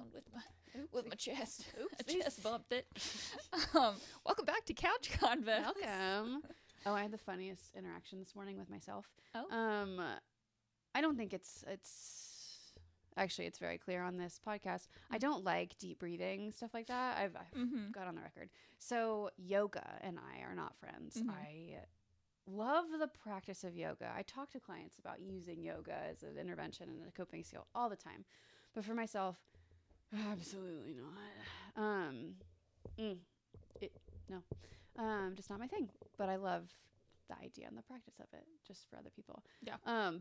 microphone with my chest. I chest bumped it. Welcome back to Couch Convo. Welcome. Oh, I had the funniest interaction this morning with myself. Oh. I don't think it's actually it's very clear on this podcast. I don't like deep breathing, stuff like that. I've got on the record. So yoga and I are not friends. I love the practice of yoga. I talk to clients about using yoga as an intervention and a coping skill all the time. But for myself, absolutely not. Just not my thing. But I love the idea and the practice of it just for other people. Yeah.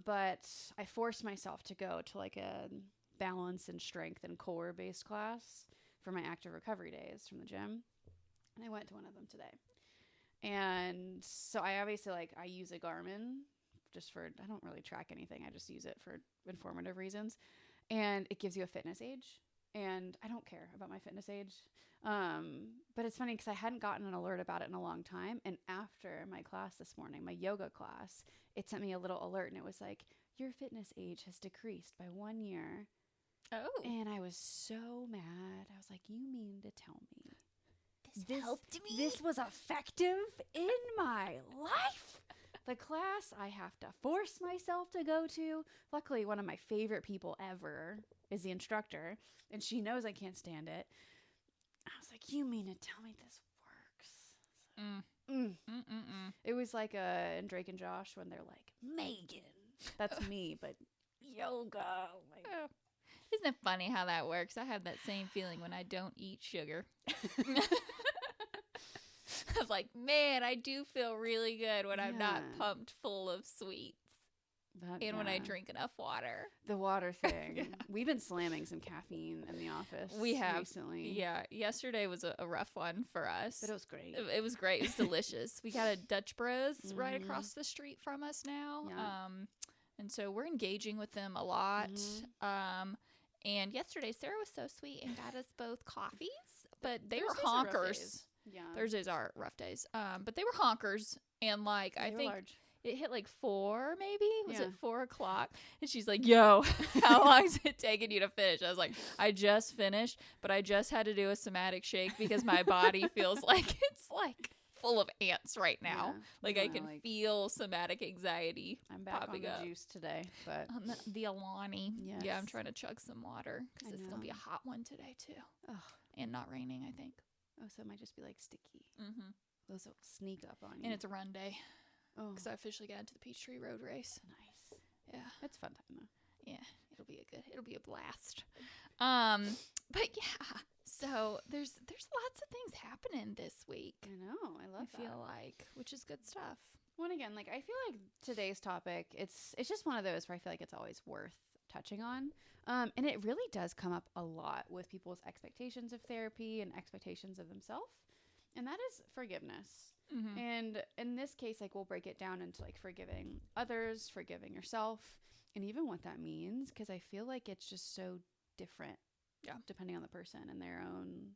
But I forced myself to go to like a balance and strength and core based class for my active recovery days from the gym. And I went to one of them today. And so I obviously I use a Garmin just for, I don't really track anything. I just use it for informative reasons. And it gives you a fitness age. And I don't care about my fitness age. But it's funny because I hadn't gotten an alert about it in a long time. And after my class this morning, my yoga class, it sent me a little alert. And it was like, your fitness age has decreased by 1 year. Oh. And I was so mad. I was like, you mean to tell me This helped me? This was effective in my life? The class I have to force myself to go to. Luckily, one of my favorite people ever is the instructor, and she knows I can't stand it. I was like, you mean to tell me this works? It was like in Drake and Josh when they're like, Megan. That's me, but yoga. Like, oh. Isn't it funny how that works? I have that same feeling when I don't eat sugar. I was like, man, I do feel really good when I'm not pumped full of sweets. And when I drink enough water. The water thing. We've been slamming some caffeine in the office. We have recently. Yeah. Yesterday was a rough one for us. But it was great. It was great. It was delicious. We got a Dutch Bros right across the street from us now. Yeah. And so we're engaging with them a lot. And yesterday Sarah was so sweet and got us both coffees, but they were honkers. Yeah. Thursdays are rough days. But they were honkers. And like, I think it hit like 4 maybe. Was it 4 o'clock? And she's like, yo, how long is it taking you to finish? I was like, I just finished, but I just had to do a somatic shake because my body feels like it's like full of ants right now. Yeah. Like I can feel somatic anxiety. I'm back popping on up. the juice today, but On the Alani. Yes. Yeah, I'm trying to chug some water because it's going to be a hot one today too. Ugh. And not raining, I think. Oh, so it might just be like sticky. Those will sneak up on you. And it's a run day. Oh, Because I officially got into the Peachtree Road Race. nice. Yeah. It's fun time though. Yeah. It'll be a blast. But yeah. So there's lots of things happening this week. I know. I love that. I feel like, which is good stuff. Well, and again, like I feel like today's topic, it's just one of those where I feel like it's always worth touching on. And it really does come up a lot with people's expectations of therapy and expectations of themselves. And that is forgiveness. And in this case, like we'll break it down into like forgiving others, forgiving yourself, and even what that means. Because I feel like it's just so different, depending on the person and their own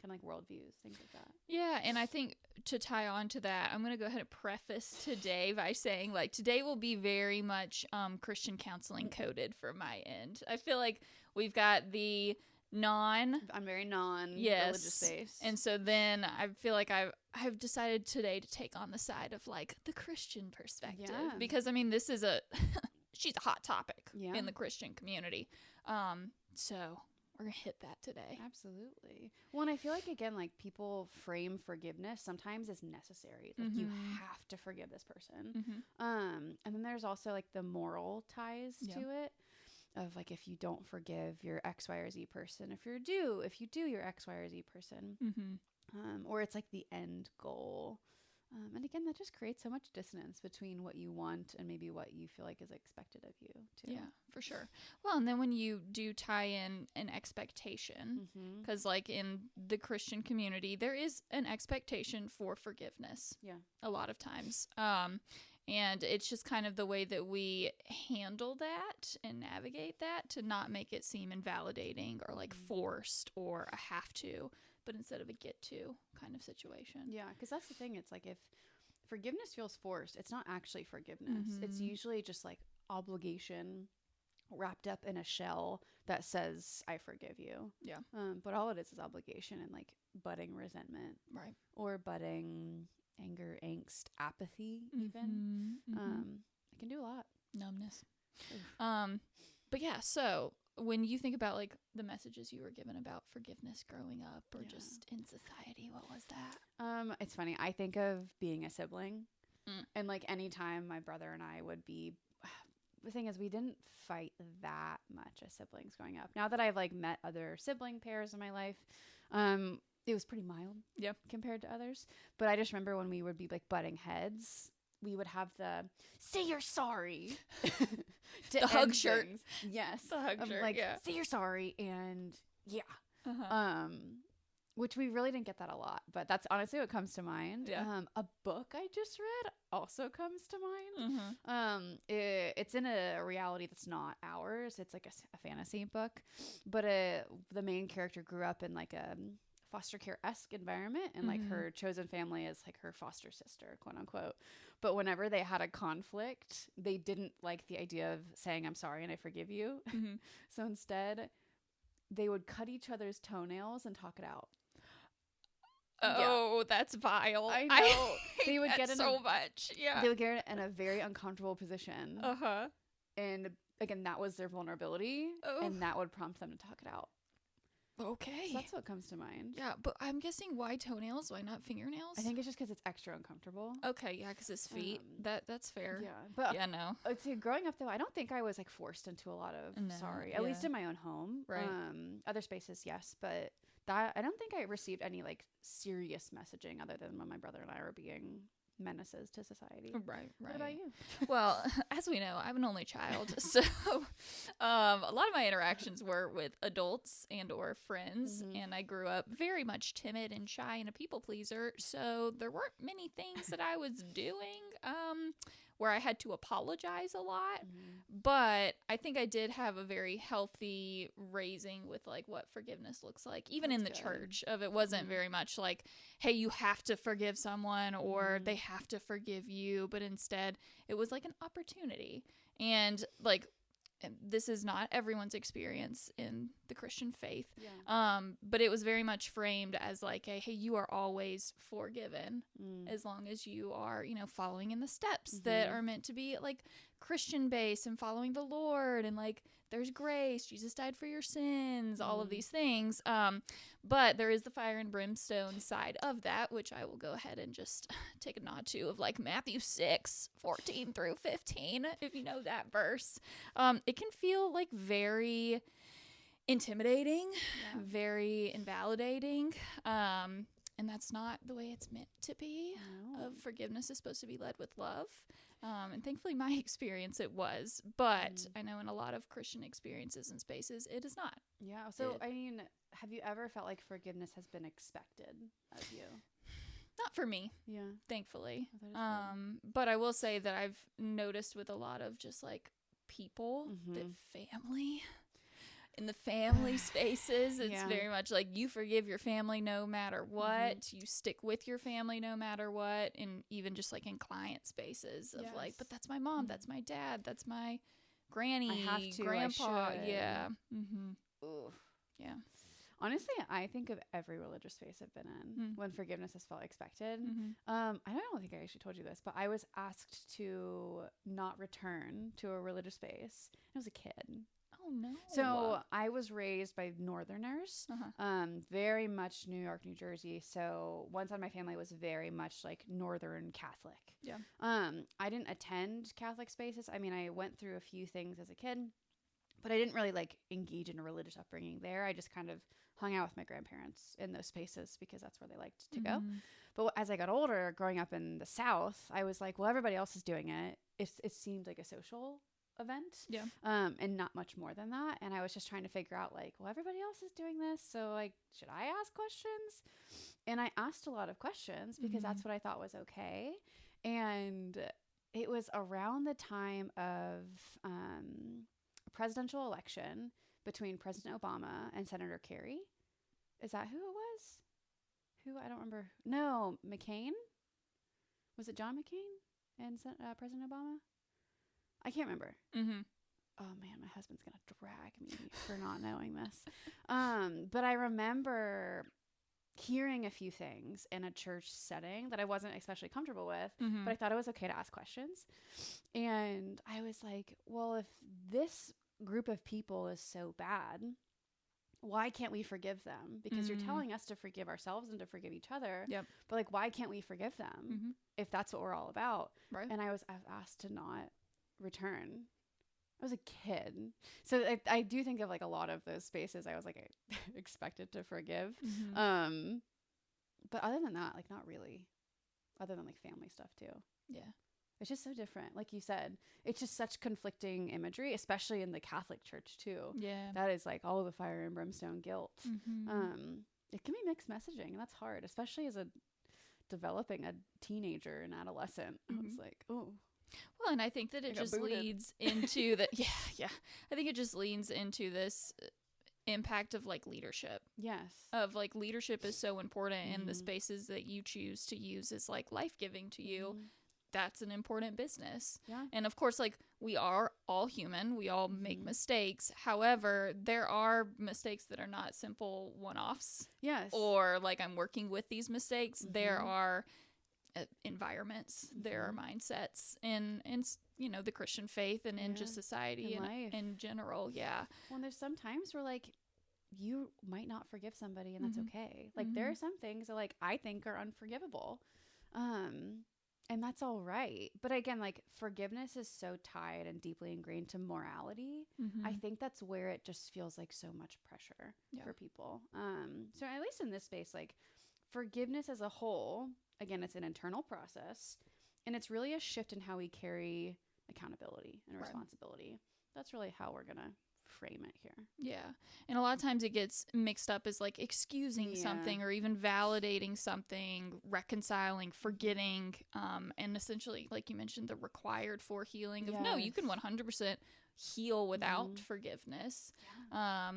kind of like worldviews, things like that. Yeah, and I think to tie on to that, I'm going to go ahead and preface today by saying like today will be very much Christian counseling coded for my end. I feel like we've got the I'm very non-religious based. And so then I feel like I've decided today to take on the side of like the Christian perspective. Yeah. Because I mean, this is she's a hot topic in the Christian community. So we're going to hit that today. Absolutely. Well, and I feel like, again, like people frame forgiveness sometimes as necessary. Like you have to forgive this person. And then there's also like the moral ties to it. Of like, if you don't forgive your X, Y, or Z person, if you do your X, Y, or Z person, or it's like the end goal. And again, that just creates so much dissonance between what you want and maybe what you feel like is expected of you too. Yeah, for sure. Well, and then when you do tie in an expectation, because like in the Christian community, there is an expectation for forgiveness. Yeah. A lot of times. And it's just kind of the way that we handle that and navigate that to not make it seem invalidating or like forced or a have to, but instead of a get to kind of situation. Yeah, because that's the thing. It's like if forgiveness feels forced, it's not actually forgiveness. It's usually just like obligation wrapped up in a shell that says I forgive you. Yeah. But all it is obligation and like budding resentment, Right. or budding anger, angst, apathy, even. It can do a lot. Numbness. But yeah, so when you think about like the messages you were given about forgiveness growing up or just in society, what was that? It's funny. I think of being a sibling, and like anytime my brother and I would be, the thing is we didn't fight that much as siblings growing up. Now that I've like met other sibling pairs in my life, it was pretty mild compared to others. But I just remember when we would be like butting heads, we would have the say you're sorry. The hug shirt. Yes. The hug shirt. Like, say you're sorry. And which we really didn't get that a lot, but that's honestly what comes to mind. A book I just read also comes to mind. It's in a reality that's not ours. It's like a fantasy book, but the main character grew up in like a foster care-esque environment, and like her chosen family is like her foster sister, quote unquote. But whenever they had a conflict, they didn't like the idea of saying I'm sorry and I forgive you. So instead they would cut each other's toenails and talk it out. Oh, that's vile. I know. They would get in so much. Yeah. They would get in a very uncomfortable position. And again, that was their vulnerability, and that would prompt them to talk it out. Okay. So that's what comes to mind. Yeah, but I'm guessing why toenails? Why not fingernails? I think it's just because it's extra uncomfortable. Okay, yeah, because it's feet. That's fair. Yeah, but no. See, growing up though, I don't think I was like forced into a lot of sorry. At least in my own home. Right. Other spaces, yes, but that I don't think I received any like serious messaging other than when my brother and I were being menaces to society. Right. What about you? Well, as we know, I'm an only child, so a lot of my interactions were with adults and or friends, and I grew up very much timid and shy and a people pleaser, so there weren't many things that I was doing where I had to apologize a lot, but I think I did have a very healthy raising with like what forgiveness looks like, even in the church. It wasn't very much like, hey, you have to forgive someone or they have to forgive you, but instead it was like an opportunity. And like, this is not everyone's experience in the Christian faith, but it was very much framed as like a, hey, you are always forgiven as long as you are, following in the steps that are meant to be like Christian based and following the Lord, and like there's grace, Jesus died for your sins, all of these things. But there is the fire and brimstone side of that, which I will go ahead and just take a nod to, of like Matthew 6:14 through 15, if you know that verse. It can feel like very intimidating, very invalidating. And that's not the way it's meant to be. Forgiveness is supposed to be led with love. And thankfully my experience it was, but I know in a lot of Christian experiences and spaces, it is not. Yeah. So, I mean, have you ever felt like forgiveness has been expected of you? Not for me. Yeah. Thankfully. But I will say that I've noticed with a lot of just like people, that family, in the family spaces, it's very much like you forgive your family no matter what. You stick with your family no matter what. And even just like in client spaces of like, but that's my mom, that's my dad, that's my granny, I have to, grandpa. I should. Yeah. Ooh. Yeah. Honestly, I think of every religious space I've been in when forgiveness has felt expected. I don't think I actually told you this, but I was asked to not return to a religious space. I was a kid. Oh, no. So I was raised by Northerners, very much New York, New Jersey. So one side of my family was very much like Northern Catholic. Yeah. I didn't attend Catholic spaces. I mean, I went through a few things as a kid, but I didn't really like engage in a religious upbringing there. I just kind of hung out with my grandparents in those spaces because that's where they liked to go. But as I got older, growing up in the South, I was like, well, everybody else is doing it. It seemed like a social event, and not much more than that. And I was just trying to figure out like, well, everybody else is doing this, so like, should I ask questions? And I asked a lot of questions because that's what I thought was okay. And it was around the time of a presidential election between President Obama and Senator Kerry. Is that who it was? I don't remember. No, McCain. Was it John McCain and President Obama? I can't remember. oh man, my husband's going to drag me for not knowing this. But I remember hearing a few things in a church setting that I wasn't especially comfortable with, but I thought it was okay to ask questions. And I was like, well, if this group of people is so bad, why can't we forgive them? Because you're telling us to forgive ourselves and to forgive each other. Yep. But like, why can't we forgive them if that's what we're all about? Right. And I was asked to not return. I was a kid. So I do think of like a lot of those spaces I was like expected to forgive. But other than that, like not really. Other than like family stuff too. Yeah. It's just so different. Like you said, it's just such conflicting imagery, especially in the Catholic Church too. Yeah. That is like all the fire and brimstone guilt. It can be mixed messaging, and that's hard, especially as developing a teenager and adolescent. I was like, oh. Well, and I think that it just leads into the I think it just leans into this impact of like leadership. Yes. Of like leadership is so important in the spaces that you choose to use as like life-giving to you. That's an important business. Yeah. And of course, like we are all human. We all make mistakes. However, there are mistakes that are not simple one-offs. Yes. Or like I'm working with these mistakes. There are environments, there are mindsets in you know, the Christian faith and in just society and in general. Yeah. Well, there's some times where like you might not forgive somebody and that's okay. Like there are some things that like I think are unforgivable. And that's all right. But again, like forgiveness is so tied and deeply ingrained to morality. I think that's where it just feels like so much pressure for people. So at least in this space, like forgiveness as a whole, again, it's an internal process, and it's really a shift in how we carry accountability and responsibility. That's really how we're going to frame it here. Yeah. And a lot of times it gets mixed up as like excusing something or even validating something, reconciling, forgetting, and essentially, like you mentioned, the required for healing of no, you can 100% heal without forgiveness. Yeah.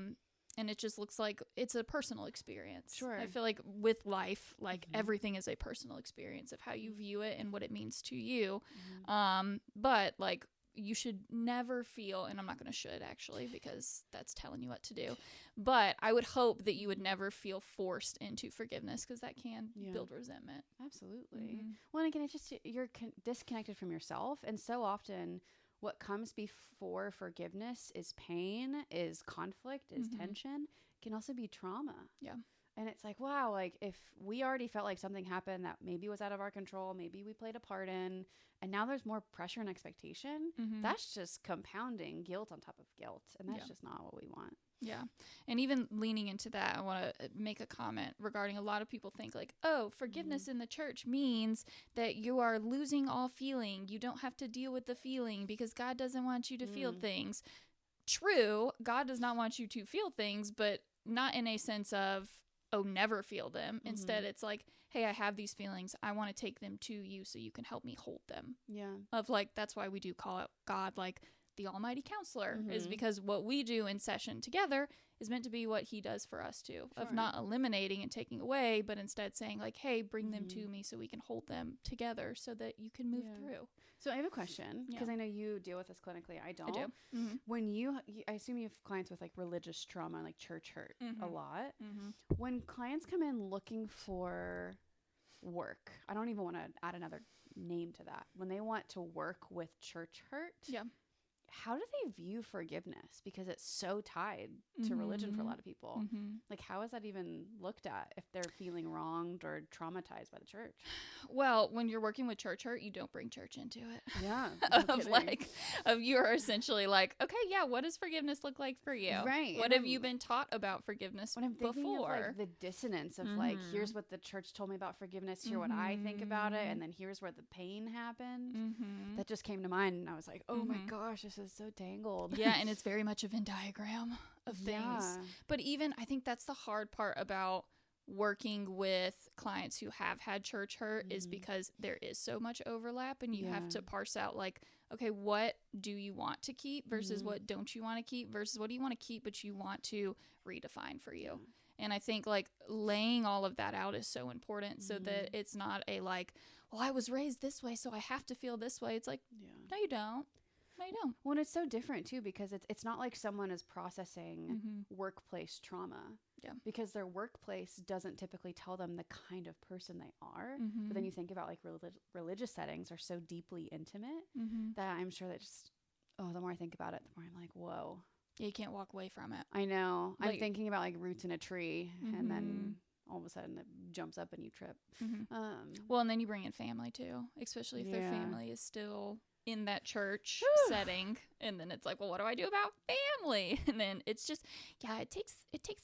And it just looks like it's a personal experience. Sure. I feel like with life, like everything is a personal experience of how you view it and what it means to you. But like you should never feel, and I'm not going to should actually, because that's telling you what to do. But I would hope that you would never feel forced into forgiveness, because that can build resentment. Absolutely. Well, and again, it's just you're disconnected from yourself. And so often what comes before forgiveness is pain, is conflict, is tension. It can also be trauma. Yeah. And it's like, wow, like if we already felt like something happened that maybe was out of our control, maybe we played a part in, and now there's more pressure and expectation, that's just compounding guilt on top of guilt. And that's just not what we want. Yeah. And even leaning into that, I want to make a comment regarding a lot of people think like, oh, forgiveness in the church means that you are losing all feeling. You don't have to deal with the feeling because God doesn't want you to feel things. True, God does not want you to feel things, but not in a sense of, oh, never feel them. Instead, it's like, hey, I have these feelings. I want to take them to you so you can help me hold them. Yeah. Of like, that's why we do call it God like the almighty counselor, is because what we do in session together is meant to be what he does for us too, of not eliminating and taking away, but instead saying like, hey, bring them to me so we can hold them together so that you can move through. So I have a question, because I know you deal with this clinically. I don't. I do. When I assume you have clients with like religious trauma, like church hurt a lot. When clients come in looking for work, I don't even want to add another name to that. When they want to work with church hurt, how do they view forgiveness? Because it's so tied to religion for a lot of people. Like, how is that even looked at if they're feeling wronged or traumatized by the church? Well, when you're working with church hurt, you don't bring church into it. Yeah. You're essentially like, okay, yeah, what does forgiveness look like for you? Right. What have you been taught about forgiveness when I'm thinking of like the dissonance of like, here's what the church told me about forgiveness, here what I think about it, and then here's where the pain happened. That just came to mind, and I was like, oh my gosh, this is so tangled. Yeah, and it's very much a Venn diagram of things. Yeah. But even I think that's the hard part about working with clients who have had church hurt is because there is so much overlap, and you have to parse out like, okay, what do you want to keep versus what don't you want to keep versus what do you want to keep but you want to redefine for you. And I think like laying all of that out is so important so that it's not a like, well, I was raised this way, so I have to feel this way. It's like, no, you don't. they don't. Well, it's so different too, because it's not like someone is processing workplace trauma. Yeah. Because their workplace doesn't typically tell them the kind of person they are. But then you think about like religious settings are so deeply intimate that I'm sure that just, the more I think about it, the more I'm like, whoa. Yeah, you can't walk away from it. I know. Like, I'm thinking about like roots in a tree and then all of a sudden it jumps up and you trip. Well, and then you bring in family too, especially if their family is still in that church setting, and then it's like, well, what do I do about family? And then it's just, it takes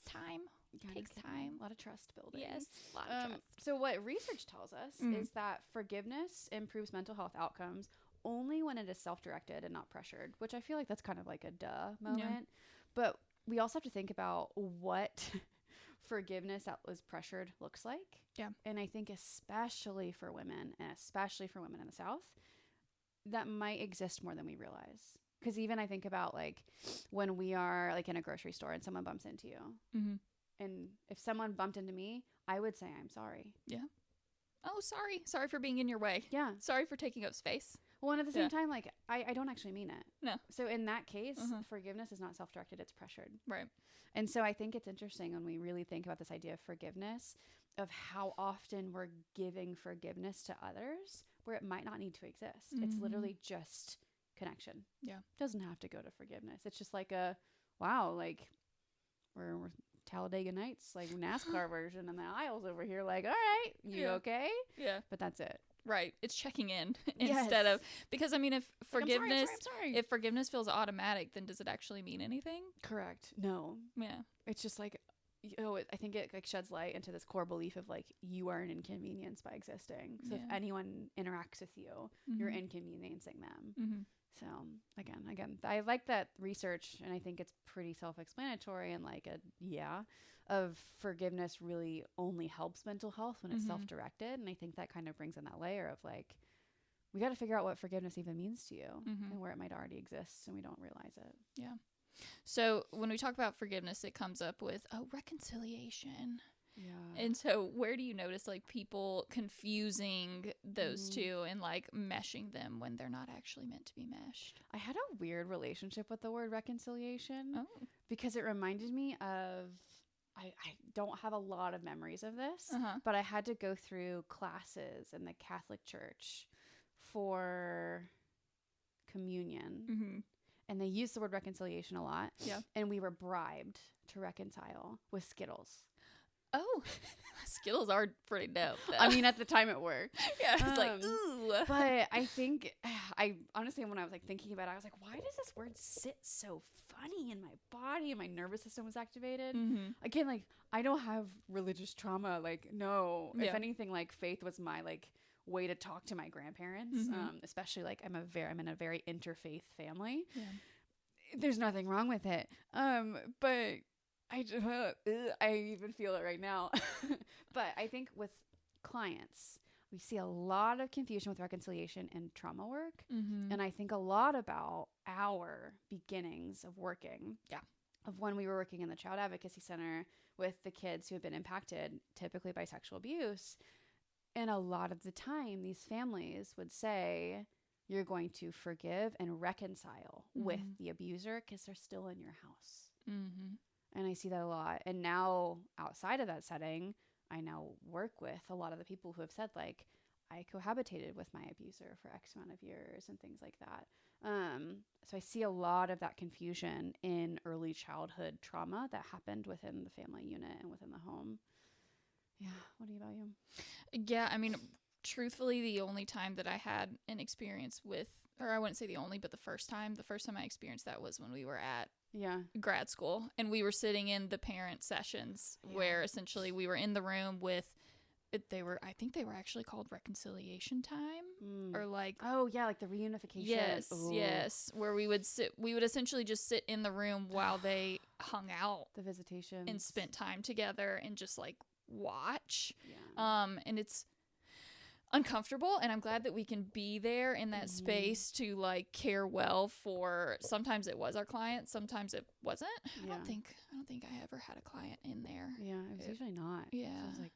time. It takes time. A lot of trust building. Yes, a lot of trust. So what research tells us is that forgiveness improves mental health outcomes only when it is self-directed and not pressured, which I feel like that's kind of like a duh moment. Yeah. But we also have to think about what forgiveness that was pressured looks like. Yeah. And I think especially for women, and especially for women in the South, that might exist more than we realize. Because even I think about like when we are like in a grocery store and someone bumps into you. And if someone bumped into me, I would say, I'm sorry. Yeah. Oh, sorry. Sorry for being in your way. Yeah. Sorry for taking up space. Well, and at the same time, like, I don't actually mean it. No. So in that case, forgiveness is not self-directed, it's pressured. Right. And so I think it's interesting when we really think about this idea of forgiveness, of how often we're giving forgiveness to others where it might not need to exist. It's literally just connection. Yeah. It doesn't have to go to forgiveness. It's just like we're Talladega Nights, like NASCAR version, and the aisles over here, like, all right, you okay? Yeah. But that's it. Right. It's checking in instead of, because I mean, if forgiveness, I'm sorry. if forgiveness feels automatic, then does it actually mean anything? Correct. No. Yeah. It's just like, I think it like sheds light into this core belief of like, you are an inconvenience by existing. So if anyone interacts with you, you're inconveniencing them. So again, I like that research, and I think it's pretty self-explanatory, and like of forgiveness really only helps mental health when it's self-directed. And I think that kind of brings in that layer of like, we got to figure out what forgiveness even means to you and where it might already exist and we don't realize it. Yeah. So when we talk about forgiveness, it comes up with reconciliation. Yeah. And so where do you notice like people confusing those two and like meshing them when they're not actually meant to be meshed? I had a weird relationship with the word reconciliation because it reminded me of, I don't have a lot of memories of this, but I had to go through classes in the Catholic Church for communion. And they used the word reconciliation a lot. Yeah. And we were bribed to reconcile with Skittles. Oh, Skittles are pretty dope, though. I mean, at the time it worked. Yeah, it's like, ooh. But I think, I honestly, when I was like thinking about it, I was like, why does this word sit so funny in my body? And my nervous system was activated. Again, like, I don't have religious trauma. Like, no. Yeah. If anything, like, faith was my, like, way to talk to my grandparents. Especially, like, I'm in a very interfaith family. Yeah. There's nothing wrong with it. But I even feel it right now. But I think with clients, we see a lot of confusion with reconciliation and trauma work. And I think a lot about our beginnings of working. Yeah. Of when we were working in the Child Advocacy Center with the kids who have been impacted, typically by sexual abuse. And a lot of the time, these families would say, you're going to forgive and reconcile with the abuser because they're still in your house. And I see that a lot. And now outside of that setting, I now work with a lot of the people who have said like, I cohabitated with my abuser for X amount of years and things like that. So I see a lot of that confusion in early childhood trauma that happened within the family unit and within the home. Yeah. What about you? Yeah. I mean, truthfully, the only time that I had an experience with, or I wouldn't say the only, but the first time I experienced that was when we were at grad school, and we were sitting in the parent sessions where essentially we were in the room with I think they were actually called reconciliation time or like like the reunification. Yes, where we would essentially just sit in the room while they hung out, the visitation, and spent time together and just like watch. And it's uncomfortable, and I'm glad that we can be there in that space to like care well for. Sometimes it was our client, sometimes it wasn't. I don't think I ever had a client in there. It was usually not. So I was like,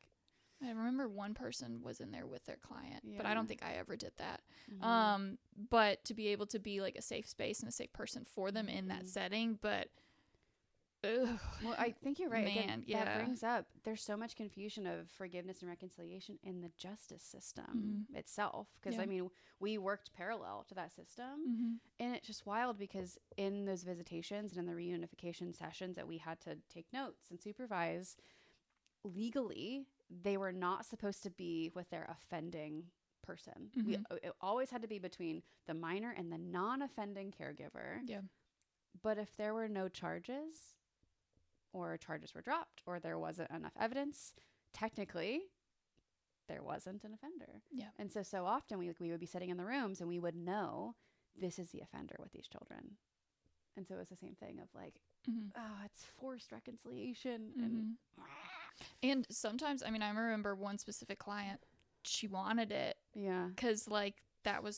I remember one person was in there with their client, but I don't think I ever did that. But to be able to be like a safe space and a safe person for them in that setting, but well, I think you're right. Man, Again, that brings up, there's so much confusion of forgiveness and reconciliation in the justice system itself. Because, I mean, we worked parallel to that system. And it's just wild because in those visitations and in the reunification sessions that we had to take notes and supervise, legally, they were not supposed to be with their offending person. It always had to be between the minor and the non-offending caregiver. Yeah. But if there were no charges, or charges were dropped, or there wasn't enough evidence, technically there wasn't an offender. Yeah. And so often we would be sitting in the rooms and we would know this is the offender with these children. And so it was the same thing of like, it's forced reconciliation. And sometimes, I mean, I remember one specific client, she wanted it. Yeah. Because like,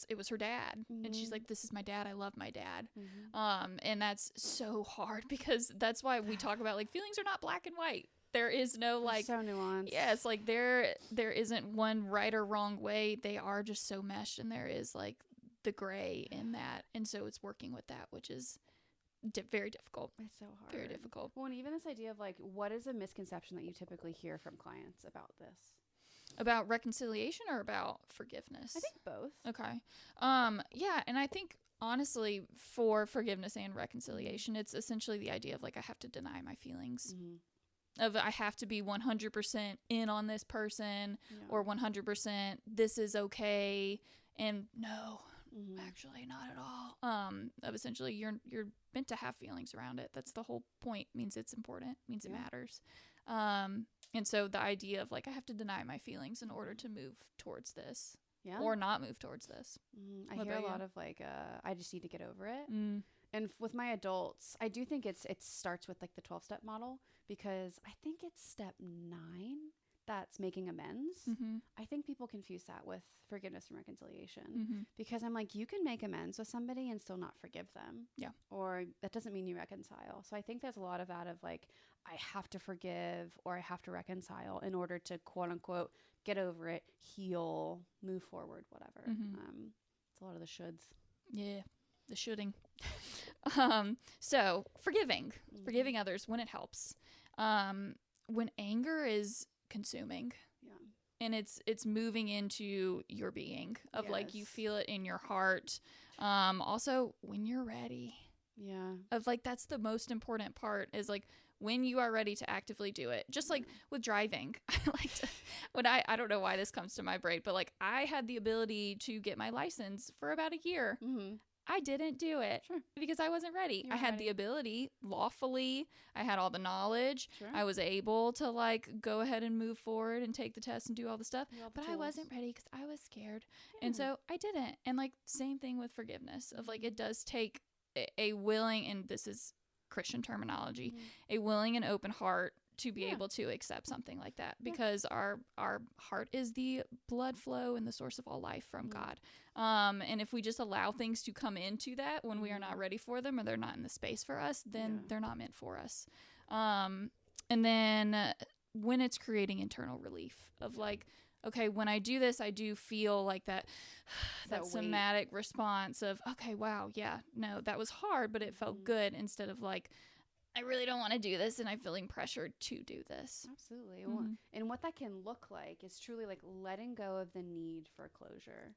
it was her dad. And she's like, this is my dad. I love my dad. And that's so hard because that's why we talk about like feelings are not black and white. There is no like, so nuanced. Yeah. It's like there isn't one right or wrong way. They are just so meshed, and there is like the gray in that. And so it's working with that, which is very difficult. It's so hard. Very difficult. Well, and even this idea of like, what is a misconception that you typically hear from clients about this? About reconciliation or about forgiveness? I think both. Okay. Yeah, and I think honestly for forgiveness and reconciliation, it's essentially the idea of like I have to deny my feelings. Of I have to be 100% in on this person or 100% this is okay, and no, actually not at all. Of essentially you're meant to have feelings around it. That's the whole point. Means it's important. Means it matters. And so the idea of like, I have to deny my feelings in order to move towards this or not move towards this. I hear a lot of like, I just need to get over it. And with my adults, I do think it starts with like the 12-step model, because I think it's step 9 that's making amends. I think people confuse that with forgiveness and reconciliation, because I'm like, you can make amends with somebody and still not forgive them. Yeah. Or that doesn't mean you reconcile. So I think there's a lot of that of like, I have to forgive or I have to reconcile in order to quote unquote get over it, heal, move forward, whatever. It's a lot of the shoulds. Yeah. The shoulding. So forgiving others when it helps. When anger is consuming, and it's moving into your being of like, you feel it in your heart. Also when you're ready, of like, that's the most important part, is like when you are ready to actively do it. Just like with driving, I like to, when I don't know why this comes to my brain, but like I had the ability to get my license for about a year. I didn't do it because I wasn't ready. I had the ability lawfully. I had all the knowledge. I was able to like go ahead and move forward and take the test and do all the stuff, but I wasn't ready because I was scared. And so I didn't. And like same thing with forgiveness, of like, it does take a willing, and this is Christian terminology, a willing and open heart to be able to accept something like that, because our heart is the blood flow and the source of all life from God. And if we just allow things to come into that when we are not ready for them, or they're not in the space for us, then they're not meant for us. And then when it's creating internal relief of like, okay, when I do this, I do feel like that somatic response of, okay, wow, yeah, no, that was hard, but it felt good, instead of like, I really don't want to do this and I'm feeling pressured to do this. Absolutely. And what that can look like is truly like letting go of the need for closure.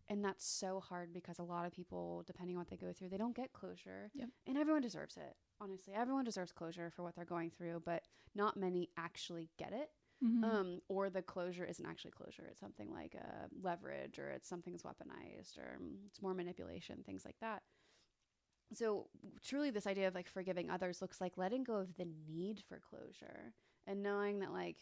And that's so hard, because a lot of people, depending on what they go through, they don't get closure. And everyone deserves it. Honestly, everyone deserves closure for what they're going through, but not many actually get it. Or the closure isn't actually closure. It's something like leverage, or it's something's weaponized, or it's more manipulation, things like that. So truly this idea of like forgiving others looks like letting go of the need for closure, and knowing that like,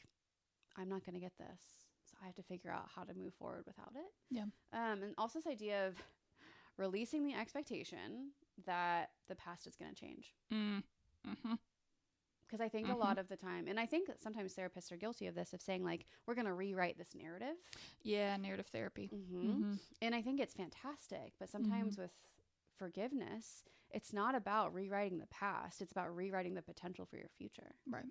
I'm not going to get this, so I have to figure out how to move forward without it. Yeah. And also this idea of releasing the expectation that the past is going to change. Because I think a lot of the time, and I think that sometimes therapists are guilty of this, of saying like, we're going to rewrite this narrative. Yeah. Narrative therapy. And I think it's fantastic, but sometimes with forgiveness, it's not about rewriting the past. It's about rewriting the potential for your future. Right.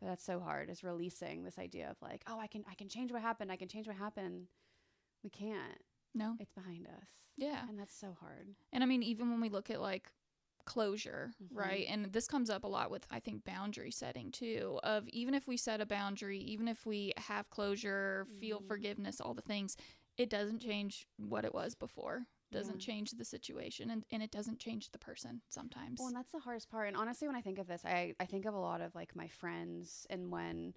But that's so hard, is releasing this idea of like, oh, I can change what happened. I can change what happened. We can't. No. It's behind us. Yeah. And that's so hard. And I mean, even when we look at like closure, right? And this comes up a lot with, I think, boundary setting too, of even if we set a boundary, even if we have closure, feel forgiveness, all the things, it doesn't change what it was before. Doesn't change the situation, and it doesn't change the person sometimes. Well, and that's the hardest part. And honestly, when I think of this, I think of a lot of like my friends, and when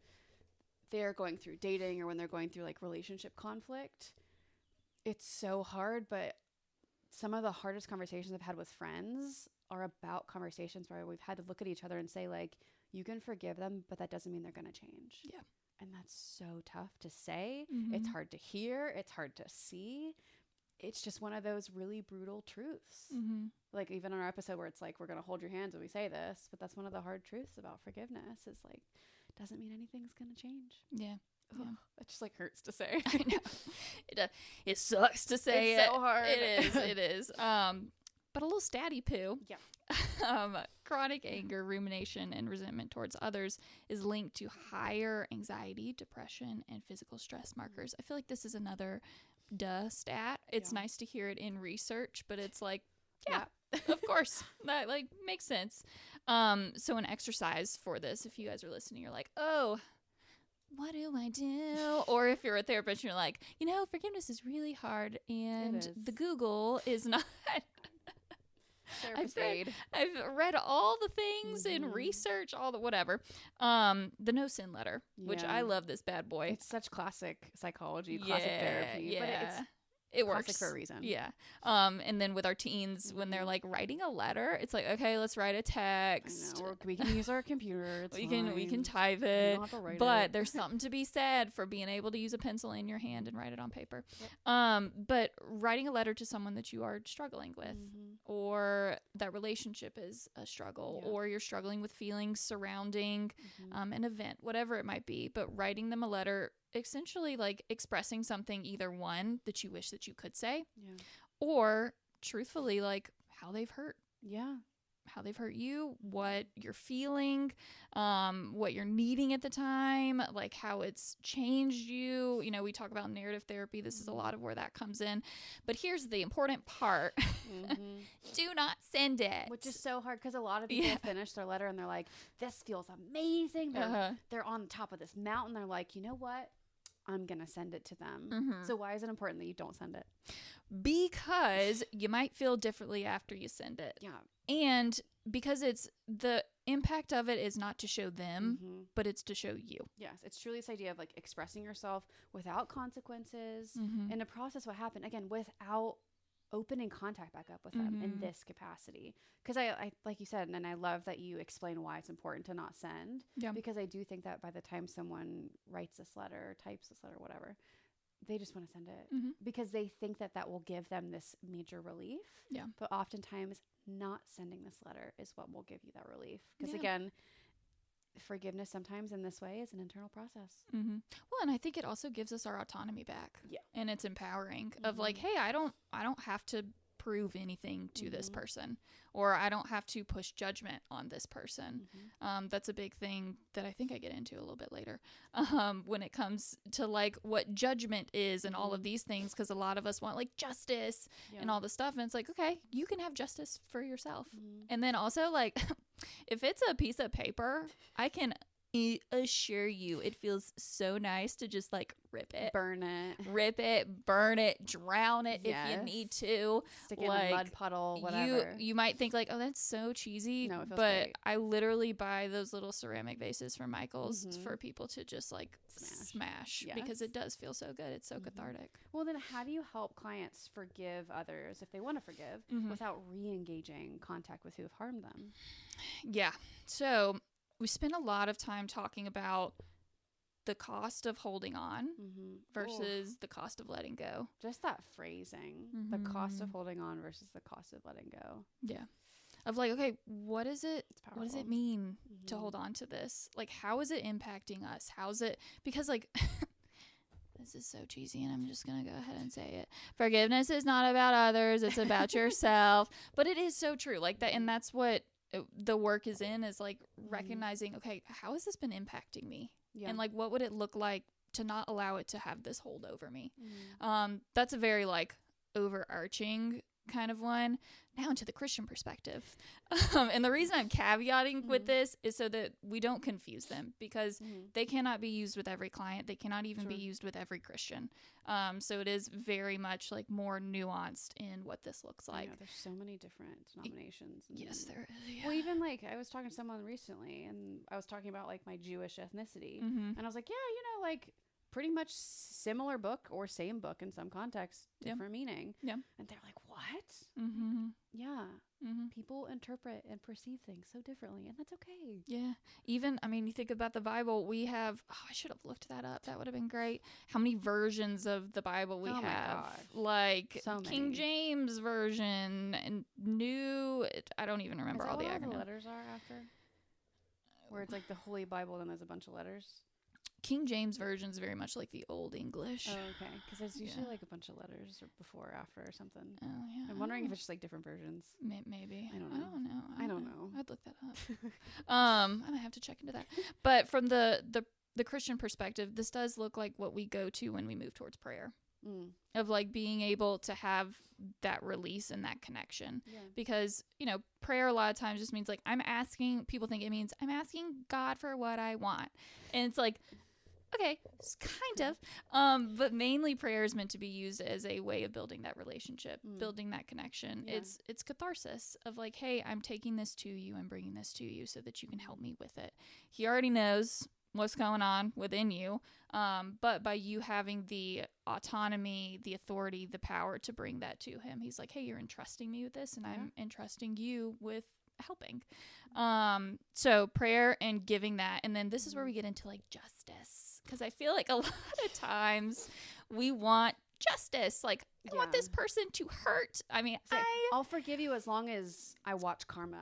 they're going through dating or when they're going through like relationship conflict, it's so hard. But some of the hardest conversations I've had with friends are about conversations where we've had to look at each other and say like, you can forgive them, but that doesn't mean they're going to change. Yeah. And that's so tough to say. It's hard to hear. It's hard to see. It's just one of those really brutal truths. Like even on our episode where it's like, we're going to hold your hands when we say this, but that's one of the hard truths about forgiveness. It's like, doesn't mean anything's going to change. Yeah. Ugh, it just like hurts to say. I know. It sucks to say it's so hard. It is. But a little statty poo. Yeah. Chronic anger, rumination, and resentment towards others is linked to higher anxiety, depression, and physical stress markers. I feel like this is another stat. It's nice to hear it in research, but it's like, of course, that like makes sense. So an exercise for this, if you guys are listening, you're like, oh, what do I do? Or if you're a therapist, you're like, forgiveness is really hard, and the Google is not. I've read all the things in research, all the whatever. The no sin letter, which I love this bad boy. It's such classic psychology, classic therapy, but it classic works for a reason. Yeah. And then with our teens, when they're like writing a letter, it's like, okay, let's write a text. I know, we can use our computer. We can type it. But there's something to be said for being able to use a pencil in your hand and write it on paper. Yep. But writing a letter to someone that you are struggling with, or that relationship is a struggle, or you're struggling with feelings surrounding an event, whatever it might be. But writing them a letter, essentially like expressing something, either one that you wish that you could say, or truthfully like how they've hurt you, what you're feeling, what you're needing at the time, like how it's changed you. We talk about narrative therapy. This is a lot of where that comes in. But here's the important part. Do not send it. Which is so hard, because a lot of people finish their letter and they're like, this feels amazing. They're on the top of this mountain. They're like, you know what? I'm going to send it to them. So why is it important that you don't send it? Because you might feel differently after you send it. Yeah. And because it's the impact of it is not to show them, but it's to show you. Yes. It's truly this idea of like expressing yourself without consequences, and to process what happened, again, without opening contact back up with them in this capacity. Because I like you said, and I love that you explain why it's important to not send. Yeah. Because I do think that by the time someone writes this letter, types this letter, whatever, they just want to send it because they think that that will give them this major relief. Yeah. But oftentimes not sending this letter is what will give you that relief. Because again, forgiveness sometimes in this way is an internal process. Well, and I think it also gives us our autonomy back. Yeah. And it's empowering of like, hey, I don't have to prove anything to this person, or I don't have to push judgment on this person. That's a big thing that I think I get into a little bit later when it comes to like what judgment is and all of these things, because a lot of us want like justice and all this stuff, and it's like, okay, you can have justice for yourself. And then also like if it's a piece of paper, I can assure you it feels so nice to just like rip it, burn it, drown it if you need to, stick it in a mud puddle, whatever. You might think like, oh, that's so cheesy. No, it feels but great. I literally buy those little ceramic vases from Michael's for people to just like smash because it does feel so good. It's so cathartic. Well, then how do you help clients forgive others if they want to forgive without re-engaging contact with who have harmed them? Yeah. So we spend a lot of time talking about the cost of holding on versus the cost of letting go. Just that phrasing, the cost of holding on versus the cost of letting go. Yeah. Of like, okay, what is it? What does it mean to hold on to this? Like, how is it impacting us? How's it? Because like, this is so cheesy and I'm just going to go ahead and say it. Forgiveness is not about others. It's about yourself. But it is so true. Like that. And that's what the work is in is like recognizing, okay, how has this been impacting me? Yeah. And like, what would it look like to not allow it to have this hold over me? That's a very like overarching kind of one. Now into the Christian perspective. And the reason I'm caveating with this is so that we don't confuse them, because they cannot be used with every client. They cannot even be used with every Christian. So it is very much like more nuanced in what this looks like. Yeah, there's so many different denominations. Yes, there is. Yeah. Well, even like I was talking to someone recently, and I was talking about like my Jewish ethnicity, and I was like, yeah, you know, like pretty much similar book or same book in some context, different meaning. Yeah. And they're like, what? Yeah. People interpret and perceive things so differently, and that's okay. Yeah. Even, I mean, you think about the Bible, we have, I should have looked that up. That would have been great. How many versions of the Bible we have? My gosh. Like so King James version and I don't even remember all the acronyms. All the letters are after? Where it's like the Holy Bible, then there's a bunch of letters? King James version is very much like the Old English. Oh, okay. Because there's usually like a bunch of letters or before or after or something. Oh, yeah. I'm wondering if it's just like different versions. Maybe. I don't know. I'd look that up. I might have to check into that. But from the Christian perspective, this does look like what we go to when we move towards prayer. Of like being able to have that release and that connection. Yeah. Because, you know, prayer a lot of times just means like people think it means I'm asking God for what I want. And it's like, okay, kind of. But mainly prayer is meant to be used as a way of building that relationship, building that connection. Yeah. It's catharsis of like, hey, I'm taking this to you, I'm bringing this to you so that you can help me with it. He already knows what's going on within you. But by you having the autonomy, the authority, the power to bring that to him, he's like, hey, you're entrusting me with this, and I'm entrusting you with helping. So prayer and giving that. And then this is where we get into like justice. Because I feel like a lot of times we want justice. Like, I want this person to hurt. I mean, I'll forgive you as long as I watch karma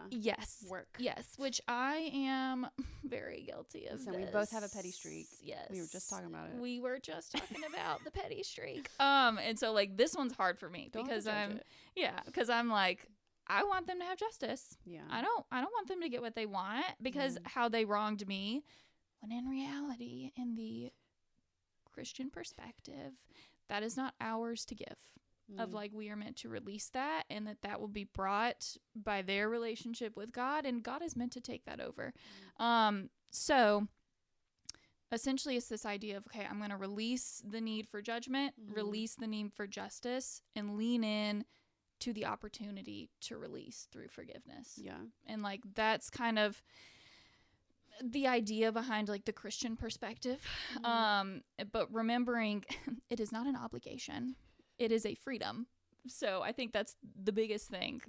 work. Yes, which I am very guilty of. So we both have a petty streak. Yes. We were just talking about it. We were just talking about the petty streak. And so like this one's hard for me because I'm like, I want them to have justice. Yeah. I don't want them to get what they want because how they wronged me, when in reality, in the Christian perspective, that is not ours to give. Of like, we are meant to release that, and that will be brought by their relationship with God, and God is meant to take that over. So essentially it's this idea of, okay, I'm going to release the need for judgment, release the need for justice, and lean in to the opportunity to release through forgiveness. Yeah. And like, that's kind of the idea behind like the Christian perspective. But remembering it is not an obligation. It is a freedom. So I think that's the biggest thing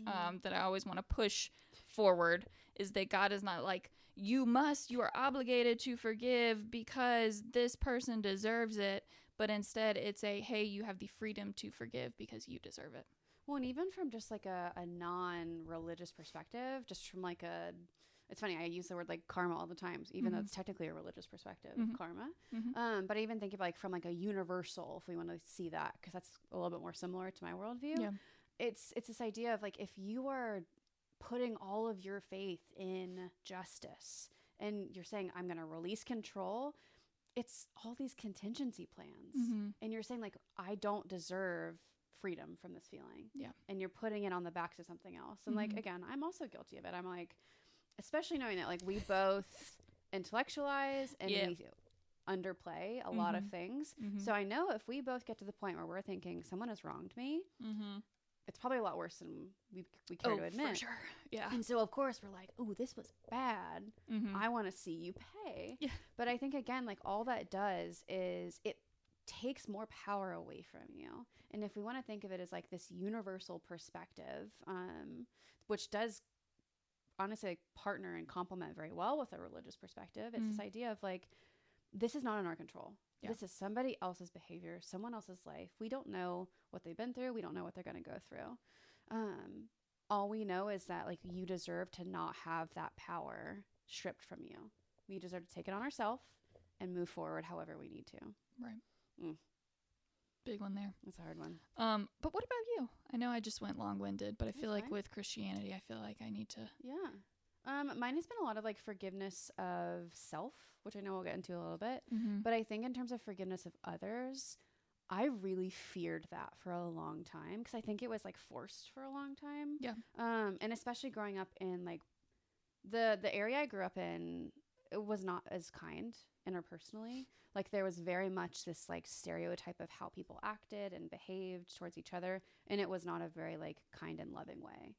that I always want to push forward, is that God is not like, you are obligated to forgive because this person deserves it. But instead it's hey, you have the freedom to forgive because you deserve it. Well, and even from just like a non-religious perspective, just from like it's funny, I use the word like karma all the time, even though it's technically a religious perspective of karma. But I even think of like from like a universal, if we want to see that, because that's a little bit more similar to my worldview. Yeah. It's this idea of like, if you are putting all of your faith in justice and you're saying, I'm going to release control, it's all these contingency plans. And you're saying like, I don't deserve freedom from this feeling. Yeah. And you're putting it on the backs of something else. And like, again, I'm also guilty of it. I'm like, especially knowing that like we both intellectualize and we underplay a lot of things. So I know if we both get to the point where we're thinking someone has wronged me, it's probably a lot worse than we care to admit. For sure. Yeah. And so of course we're like, oh, this was bad. I want to see you pay. Yeah. But I think again, like all that does is it takes more power away from you. And if we want to think of it as like this universal perspective, which does honestly partner and complement very well with a religious perspective, it's this idea of like, this is not in our control. Yeah. This is somebody else's behavior, someone else's life. We don't know what they've been through. We don't know what they're going to go through. All we know is that like, you deserve to not have that power stripped from you. We deserve to take it on ourselves and move forward however we need to. Right. Big one there. That's a hard one. But what about you? I know I just went long-winded, but I feel like with Christianity, I feel like I need to. Yeah. Mine has been a lot of like forgiveness of self, which I know we'll get into a little bit. Mm-hmm. But I think in terms of forgiveness of others, I really feared that for a long time because I think it was like forced for a long time. Yeah. And especially growing up in like the area I grew up in, it was not as kind interpersonally. Like there was very much this like stereotype of how people acted and behaved towards each other, and it was not a very like kind and loving way.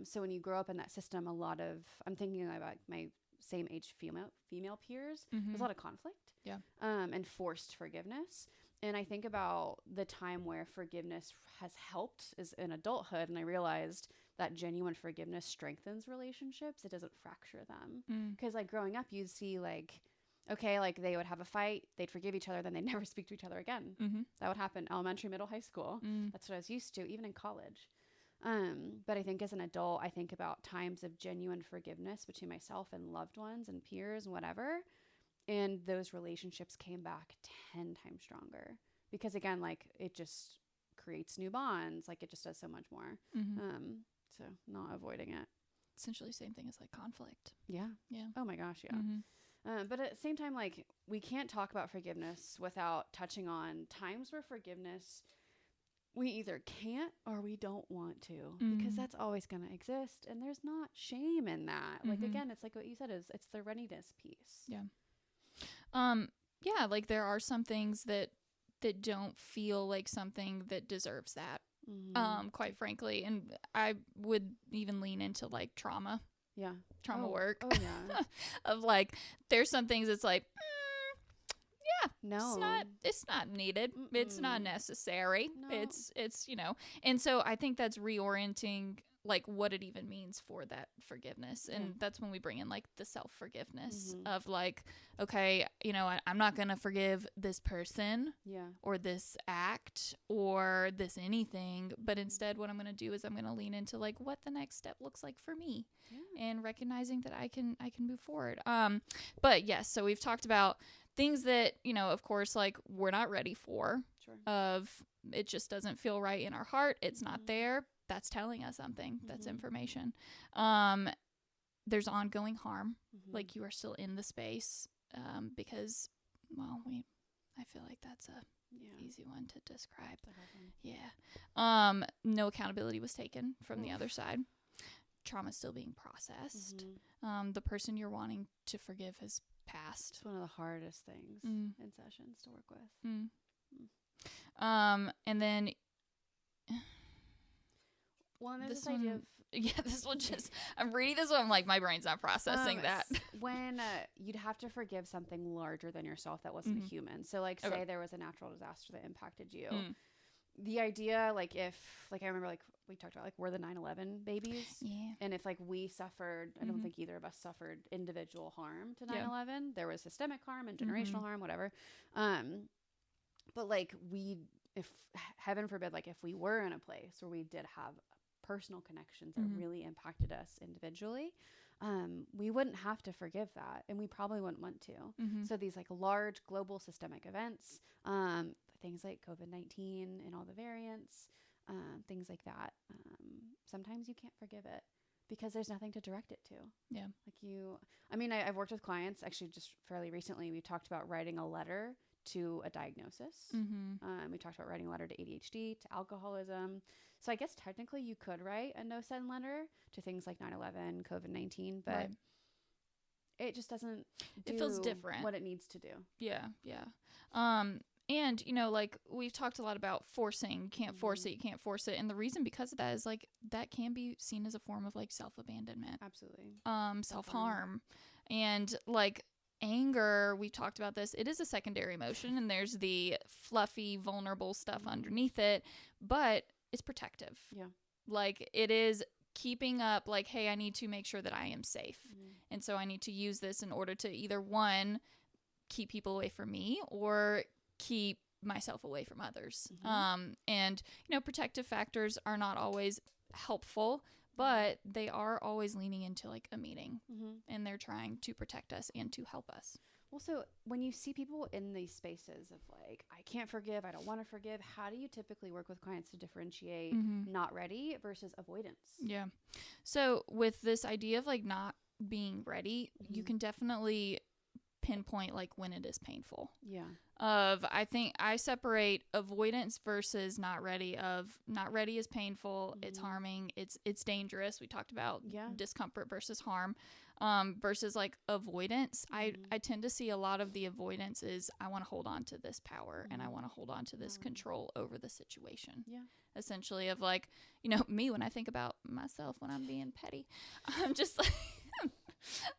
So when you grow up in that system, I'm thinking about my same age female peers. Mm-hmm. There's a lot of conflict. Yeah. And forced forgiveness. And I think about the time where forgiveness has helped is in adulthood. And I realized that genuine forgiveness strengthens relationships. It doesn't fracture them. Because like growing up, you'd see like, okay, like they would have a fight, they'd forgive each other, then they'd never speak to each other again. Mm-hmm. That would happen elementary, middle, high school. That's what I was used to, even in college. But I think as an adult, I think about times of genuine forgiveness between myself and loved ones and peers and whatever. And those relationships came back 10 times stronger because again, like it just creates new bonds. Like it just does so much more. Mm-hmm. So not avoiding it. Essentially same thing as like conflict. Yeah. Yeah. Oh my gosh. Yeah. Mm-hmm. But at the same time, like we can't talk about forgiveness without touching on times where forgiveness we either can't or we don't want to, because that's always going to exist. And there's not shame in that. Like, again, it's like what you said it's the readiness piece. Yeah. Yeah. Like there are some things that don't feel like something that deserves that. Quite frankly. And I would even lean into like trauma. Yeah. Trauma work. Oh yeah. Of like, there's some things it's like, yeah, no, it's not needed. It's not necessary. No. It's, you know, and so I think that's reorienting like what it even means for that forgiveness. And that's when we bring in like the self-forgiveness of like, okay, you know, I'm not going to forgive this person or this act or this anything, but instead what I'm going to do is I'm going to lean into like what the next step looks like for me and recognizing that I can move forward. But yes, so we've talked about things that, you know, of course, like we're not ready for, of it just doesn't feel right in our heart. It's not there. That's telling us something. That's information. There's ongoing harm. Like you are still in the space because, well, I feel like that's a easy one to describe. Yeah. No accountability was taken from the other side. Trauma still being processed. The person you're wanting to forgive has passed. It's one of the hardest things in sessions to work with. And then well, and there's this idea of this one just I'm reading this one, I'm like my brain's not processing that. When you'd have to forgive something larger than yourself that wasn't a human. So like say there was a natural disaster that impacted you. The idea, like if like I remember like we talked about like we're the 9/11 babies. And if like we suffered, I don't think either of us suffered individual harm to 9/11. There was systemic harm and generational harm, whatever. But like if heaven forbid, like if we were in a place where we did have personal connections that really impacted us individually, we wouldn't have to forgive that, and we probably wouldn't want to. So these like large global systemic events, things like COVID-19 and all the variants, things like that, sometimes you can't forgive it because there's nothing to direct it to. I've worked with clients actually just fairly recently. We talked about writing a letter to a diagnosis. We talked about writing a letter to ADHD, to alcoholism. So I guess technically you could write a no-send letter to things like 9/11, COVID-19, but it just doesn't do it feels different what it needs to do. Yeah. And, you know, like we've talked a lot about forcing, can't force it, you can't force it. And the reason because of that is like that can be seen as a form of like self-abandonment. Absolutely. Self-harm. And like anger, we talked about this, it is a secondary emotion and there's the fluffy, vulnerable stuff underneath it, but it's protective. Yeah. Like it is keeping up like, hey, I need to make sure that I am safe. And so I need to use this in order to either one, keep people away from me or keep myself away from others. And, you know, protective factors are not always helpful, but they are always leaning into like a meaning and they're trying to protect us and to help us. Well, so when you see people in these spaces of like, I can't forgive, I don't want to forgive, how do you typically work with clients to differentiate not ready versus avoidance? Yeah. So with this idea of like not being ready, you can definitely pinpoint like when it is painful. Yeah. I think I separate avoidance versus not ready. Of not ready is painful, it's harming, it's dangerous. We talked about discomfort versus harm. Versus like avoidance. I tend to see a lot of the avoidance is I want to hold on to this power and I want to hold on to this control over the situation. Yeah. Essentially of like, you know, me when I think about myself when I'm being petty, I'm just like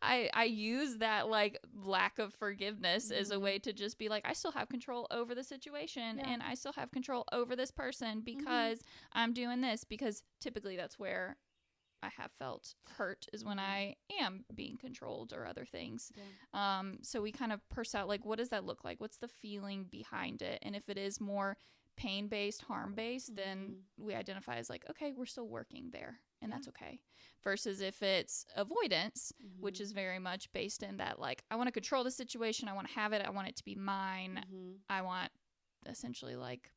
I use that like lack of forgiveness as a way to just be like, I still have control over the situation and I still have control over this person because I'm doing this, because typically that's where I have felt hurt is when I am being controlled or other things. Yeah. So we kind of parse out like, what does that look like? What's the feeling behind it? And if it is more pain-based, harm-based, then we identify as like, okay, we're still working there and that's okay. Versus if it's avoidance, which is very much based in that, like, I want to control the situation. I want to have it. I want it to be mine. I want essentially like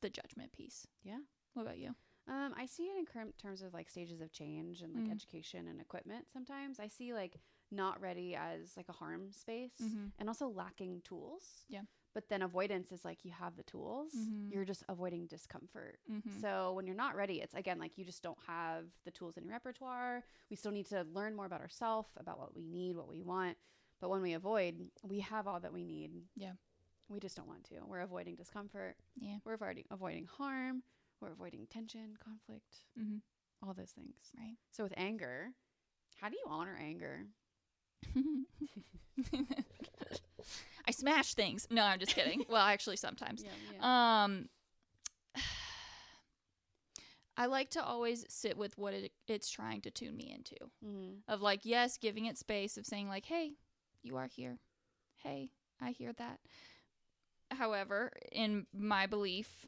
the judgment piece. Yeah. What about you? I see it in terms of like stages of change and like education and equipment. Sometimes I see like not ready as like a harm space and also lacking tools. Yeah. But then avoidance is like you have the tools, you're just avoiding discomfort. So when you're not ready, it's again like you just don't have the tools in your repertoire. We still need to learn more about ourselves, about what we need, what we want. But when we avoid, we have all that we need. Yeah. We just don't want to. We're avoiding discomfort. Yeah. We're avoiding harm. We're avoiding tension, conflict, all those things. Right. So with anger, how do you honor anger? I smash things. No, I'm just kidding. Well, actually, sometimes. I like to always sit with what it's trying to tune me into. Of like, yes, giving it space, of saying like, hey, you are here. Hey, I hear that. However, in my belief,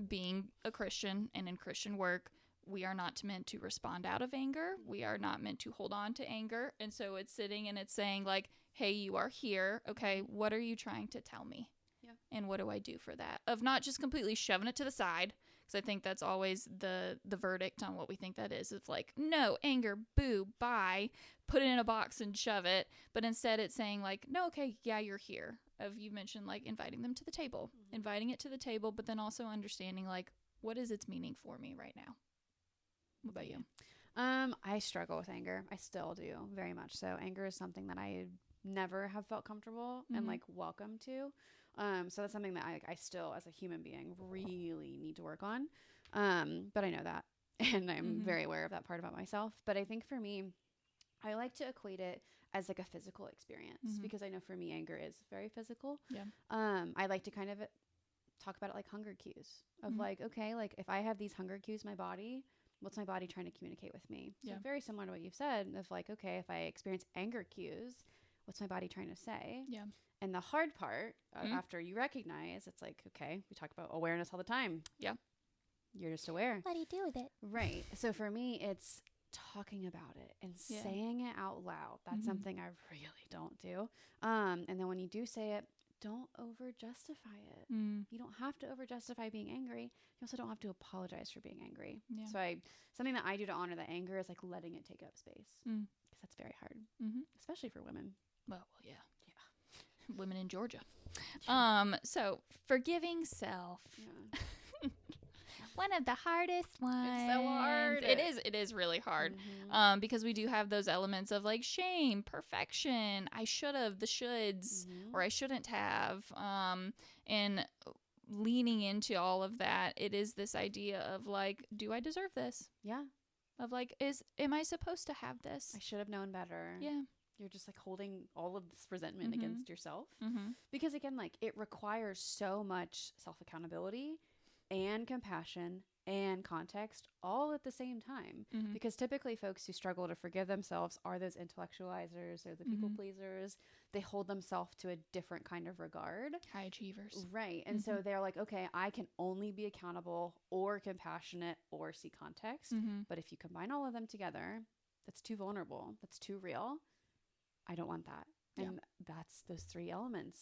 being a Christian and in Christian work, we are not meant to respond out of anger. We are not meant to hold on to anger. And so it's sitting and it's saying like, hey, you are here. Okay, what are you trying to tell me? Yeah. And what do I do for that? Of not just completely shoving it to the side, because I think that's always the verdict on what we think that is. It's like, no, anger, boo, bye, put it in a box and shove it. But instead it's saying like, no, okay, yeah, you're here. Of you mentioned like inviting them to the table, inviting it to the table, but then also understanding like, what is its meaning for me right now? What about you? I struggle with anger. I still do, very much so. Anger is something that I never have felt comfortable and like welcome to. So that's something that I still, as a human being, really need to work on. But I know that, and I'm very aware of that part about myself. But I think for me, I like to equate it as like a physical experience because I know for me, anger is very physical. Yeah. I like to kind of talk about it like hunger cues of like, okay, like if I have these hunger cues in my body, what's my body trying to communicate with me? Yeah. So very similar to what you've said of like, okay, if I experience anger cues, what's my body trying to say? Yeah. And the hard part after you recognize, it's like, okay, we talk about awareness all the time. Yeah. You're just aware. What do you do with it? Right. So for me, it's talking about it and saying it out loud. That's something I really don't do. And then when you do say it, don't over justify it. You don't have to over justify being angry. You also don't have to apologize for being angry. Yeah. So something that I do to honor the anger is like letting it take up space, because that's very hard, especially for women. Well, yeah. Women in Georgia. So forgiving self. Yeah. One of the hardest ones. It's so hard. It is really hard. Because we do have those elements of like shame, perfection, I should have, the shoulds, or I shouldn't have. And leaning into all of that, it is this idea of like, do I deserve this? Yeah. Of like, am I supposed to have this? I should have known better. Yeah. You're just like holding all of this resentment against yourself. Because again, like it requires so much self-accountability and compassion and context all at the same time. Because typically folks who struggle to forgive themselves are those intellectualizers or the people pleasers. They hold themselves to a different kind of regard. High achievers. Right. And so they're like, okay, I can only be accountable or compassionate or see context. But if you combine all of them together, that's too vulnerable. That's too real. I don't want that. And that's those three elements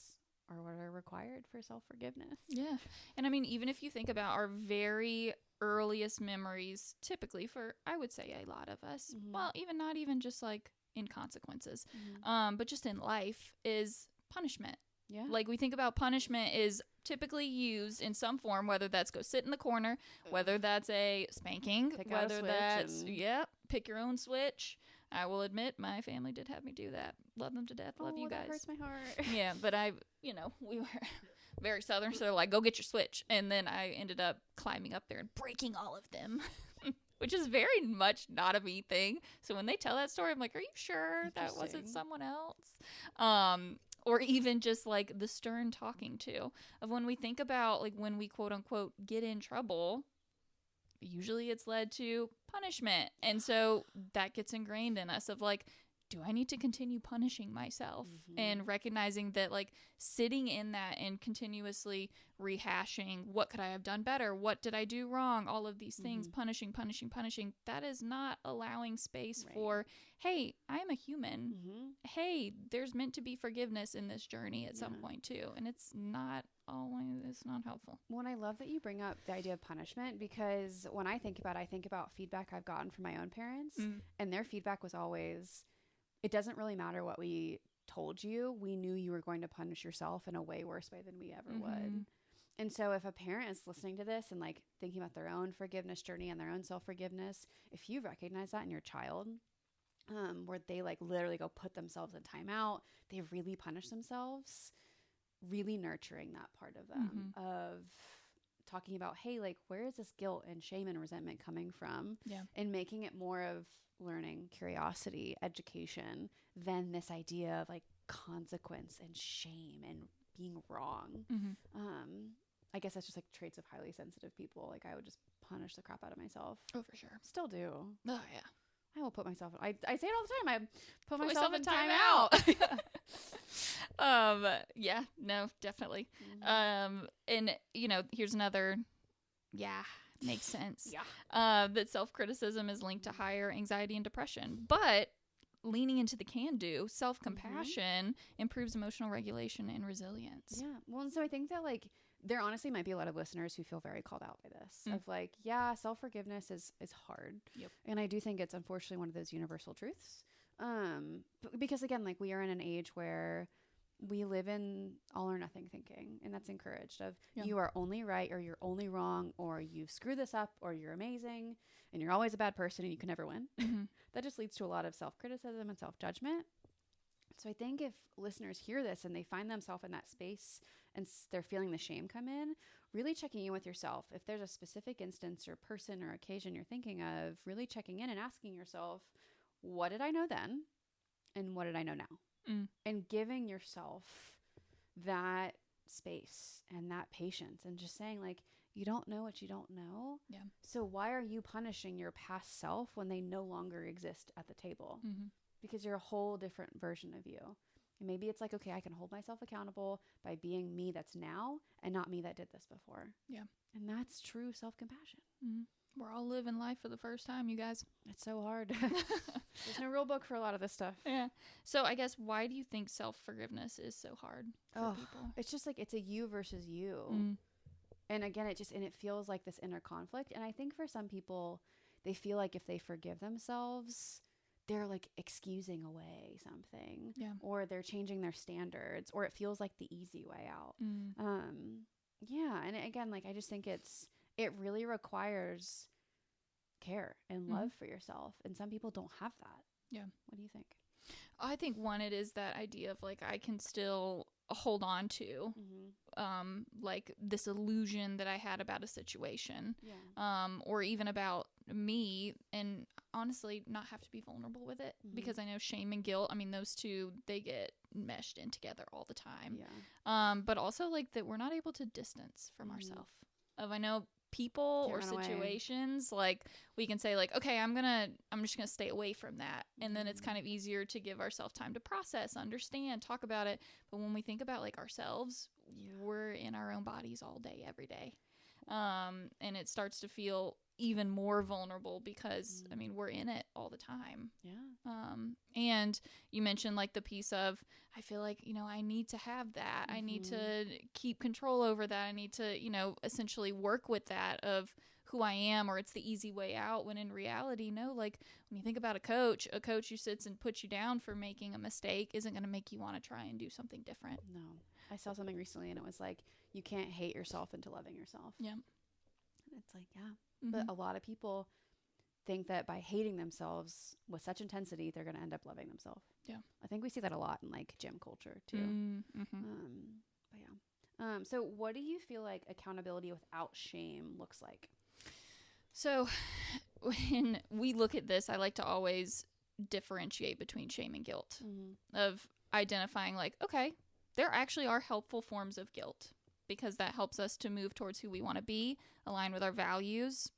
are what are required for self-forgiveness. Yeah. And I mean, even if you think about our very earliest memories, typically for, I would say, a lot of us, well, even not even just like in consequences, but just in life, is punishment. Yeah. Like, we think about punishment is typically used in some form, whether that's go sit in the corner, whether that's a spanking, whether that's, pick your own switch. I will admit, my family did have me do that. Love them to death. Love you guys. That hurts my heart. Yeah, but we were very Southern, so they're like, go get your switch. And then I ended up climbing up there and breaking all of them, which is very much not a me thing. So when they tell that story, I'm like, are you sure that wasn't someone else? Or even just like the stern talking to of when we think about like when we quote unquote get in trouble, usually it's led to punishment. And so that gets ingrained in us of like, do I need to continue punishing myself? And recognizing that like sitting in that and continuously rehashing, what could I have done better? What did I do wrong? All of these things, punishing. That is not allowing space for, hey, I'm a human. Hey, there's meant to be forgiveness in this journey at some point too. And it's not helpful. Well, and I love that you bring up the idea of punishment, because when I think about feedback I've gotten from my own parents, and their feedback was always, it doesn't really matter what we told you. We knew you were going to punish yourself in a way worse way than we ever would. And so if a parent is listening to this and like thinking about their own forgiveness journey and their own self-forgiveness, if you recognize that in your child, where they like literally go put themselves in timeout, they really punish themselves, really nurturing that part of them, of talking about, hey, like, where is this guilt and shame and resentment coming from? And making it more of learning, curiosity, education, than this idea of like consequence and shame and being wrong. I guess that's just like traits of highly sensitive people. Like, I would just punish the crap out of myself. Oh, for sure. Still do. Oh, yeah. I will put myself, I say it all the time. I put myself in timeout. Yeah, no, definitely. And here's another, makes sense. That self-criticism is linked to higher anxiety and depression, but leaning into the can-do, self-compassion improves emotional regulation and resilience. Yeah. Well, and so I think that like there honestly might be a lot of listeners who feel very called out by this, of like, self-forgiveness is hard. And I do think it's unfortunately one of those universal truths. Because again, like, we are in an age where we live in all or nothing thinking, and that's encouraged of you are only right or you're only wrong, or you screw this up, or you're amazing and you're always a bad person and you can never win. That just leads to a lot of self-criticism and self-judgment. So I think if listeners hear this and they find themselves in that space and they're feeling the shame come in, really checking in with yourself. If there's a specific instance or person or occasion you're thinking of, really checking in and asking yourself, what did I know then? And what did I know now? And giving yourself that space and that patience, and just saying like, you don't know what you don't know. So why are you punishing your past self when they no longer exist at the table? Because you're a whole different version of you. And maybe it's like, okay, I can hold myself accountable by being me that's now and not me that did this before. And that's true self-compassion. We're all living life for the first time, you guys. It's so hard. There's no real book for a lot of this stuff. So I guess, why do you think self-forgiveness is so hard for people? It's just like, it's a you versus you. And again, it feels like this inner conflict. And I think for some people, they feel like if they forgive themselves, they're like excusing away something, or they're changing their standards, or it feels like the easy way out. And again, like, I just think it really requires care and love for yourself, and some people don't have that. What do you think? I think one, it is that idea of like, I can still hold on to like this illusion that I had about a situation, or even about me, and honestly not have to be vulnerable with it, because I know shame and guilt, I mean, those two, they get meshed in together all the time. But also like that we're not able to distance from ourselves. I know people or situations, like, we can say like, okay, I'm just gonna stay away from that, and then it's kind of easier to give ourselves time to process, understand, talk about it. But when we think about like ourselves, we're in our own bodies all day, every day, and it starts to feel even more vulnerable, because I mean, we're in it all the time. And you mentioned like the piece of, I feel like, I need to have that. I need to keep control over that. I need to, essentially work with that of who I am, or it's the easy way out, when in reality, no, like when you think about a coach who sits and puts you down for making a mistake isn't going to make you want to try and do something different. No. I saw something recently and it was like, you can't hate yourself into loving yourself. Yeah. It's like, yeah. But a lot of people think that by hating themselves with such intensity, they're going to end up loving themselves. Yeah. I think we see that a lot in like gym culture too. But yeah. So what do you feel like accountability without shame looks like? So when we look at this, I like to always differentiate between shame and guilt, of identifying like, okay, there actually are helpful forms of guilt, because that helps us to move towards who we want to be, align with our values,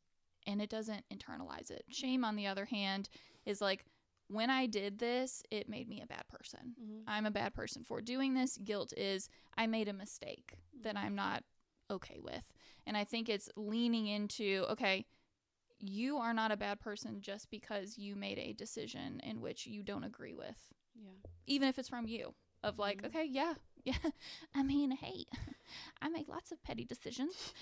and it doesn't internalize it. Shame, on the other hand, is like, when I did this, it made me a bad person. I'm a bad person for doing this. Guilt is, I made a mistake that I'm not okay with. And I think it's leaning into, okay, you are not a bad person just because you made a decision in which you don't agree with. Yeah. Even if it's from you. Of like, okay, yeah. I mean, hey, I make lots of petty decisions,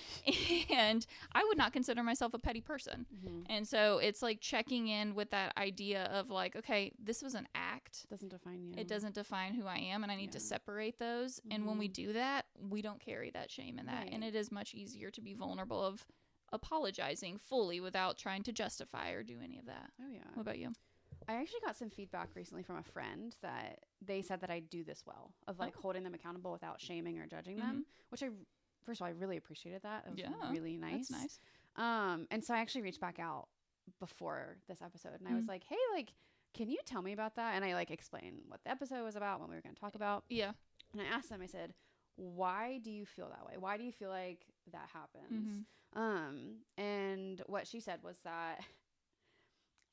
and I would not consider myself a petty person. And so it's like checking in with that idea of like, okay, this was an act. Doesn't define you. It doesn't define who I am, and I need to separate those. And when we do that, we don't carry that shame in that. And it is much easier to be vulnerable of apologizing fully without trying to justify or do any of that. Oh, yeah. What about you? I actually got some feedback recently from a friend that they said that I do this well, of like holding them accountable without shaming or judging them, which first of all, I really appreciated that. It was really nice. That's nice. And so I actually reached back out before this episode and I was like, hey, like, can you tell me about that? And I like explained what the episode was about, what we were going to talk about. Yeah. And I asked them, I said, why do you feel that way? Why do you feel like that happens? And what she said was that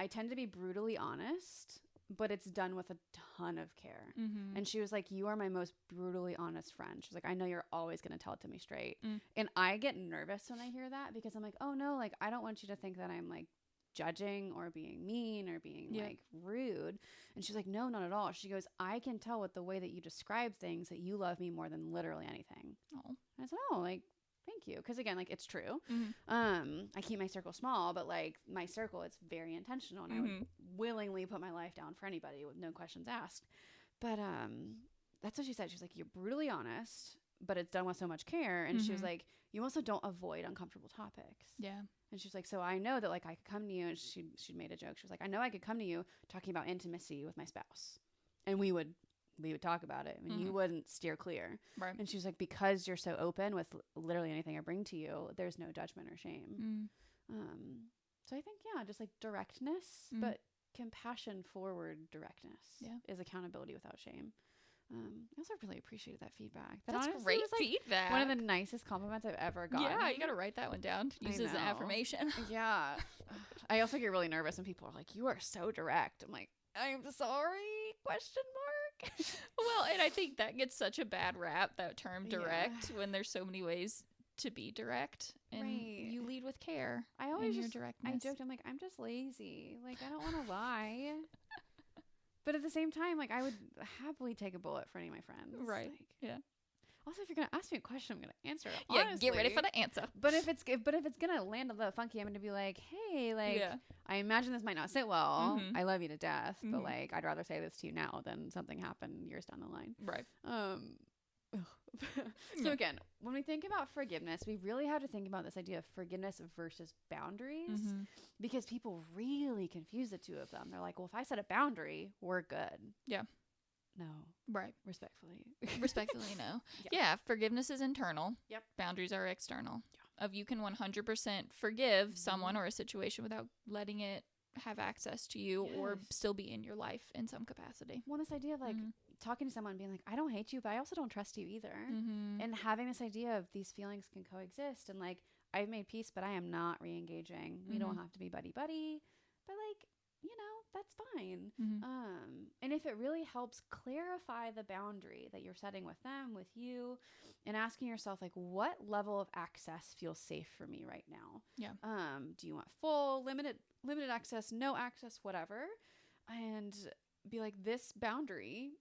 I tend to be brutally honest, but it's done with a ton of care. And she was like, you are my most brutally honest friend. She's like, I know you're always going to tell it to me straight. And I get nervous when I hear that, because I'm like, oh no, like, I don't want you to think that I'm like judging or being mean or being like rude. And she's like, no, not at all. She goes, I can tell with the way that you describe things that you love me more than literally anything. And I said, oh, like, thank you. Because again, like, it's true. I keep my circle small, but like my circle, it's very intentional, and I would willingly put my life down for anybody with no questions asked. But that's what she said. She's like, you're brutally honest, but it's done with so much care. And she was like, you also don't avoid uncomfortable topics. Yeah. And she's like, so I know that like I could come to you, and she made a joke. She was like, I know I could come to you talking about intimacy with my spouse, and we would talk about it. I mean, you wouldn't steer clear. Right. And she was like, because you're so open with literally anything I bring to you, there's no judgment or shame. So I think, yeah, just like directness, but compassion forward directness is accountability without shame. I also really appreciated that feedback. That's great feedback. One of the nicest compliments I've ever gotten. Yeah, you got to write that one down. Use it as an affirmation. Yeah. I also get really nervous when people are like, you are so direct. I'm like, I'm sorry, question mark. Well, and I think that gets such a bad rap, that term direct, when there's so many ways to be direct, and you lead with care. I always just, I joked, I'm like, I'm just lazy. Like, I don't want to lie. But at the same time, like, I would happily take a bullet for any of my friends. Right. Like, yeah. Also, if you're gonna ask me a question, I'm gonna answer it. Yeah, honestly. get ready for the answer. But if it's gonna land a little funky, I'm gonna be like, hey, like, I imagine this might not sit well. I love you to death, but like, I'd rather say this to you now than something happen years down the line. Right. So again, when we think about forgiveness, we really have to think about this idea of forgiveness versus boundaries, because people really confuse the two of them. They're like, well, if I set a boundary, we're good. Yeah. No. Right. Respectfully, no. Yeah. Forgiveness is internal. Yep. Boundaries are external. Yeah. Of you can 100% forgive someone or a situation without letting it have access to you or still be in your life in some capacity. Well, this idea of like talking to someone and being like, I don't hate you, but I also don't trust you either. And having this idea of these feelings can coexist, and like, I've made peace, but I am not re-engaging. We don't have to be buddy-buddy, but like, you know, that's fine. And if it really helps clarify the boundary that you're setting with them, with you, and asking yourself, like, what level of access feels safe for me right now? Yeah. Do you want full, limited access, no access, whatever? And be like, this boundary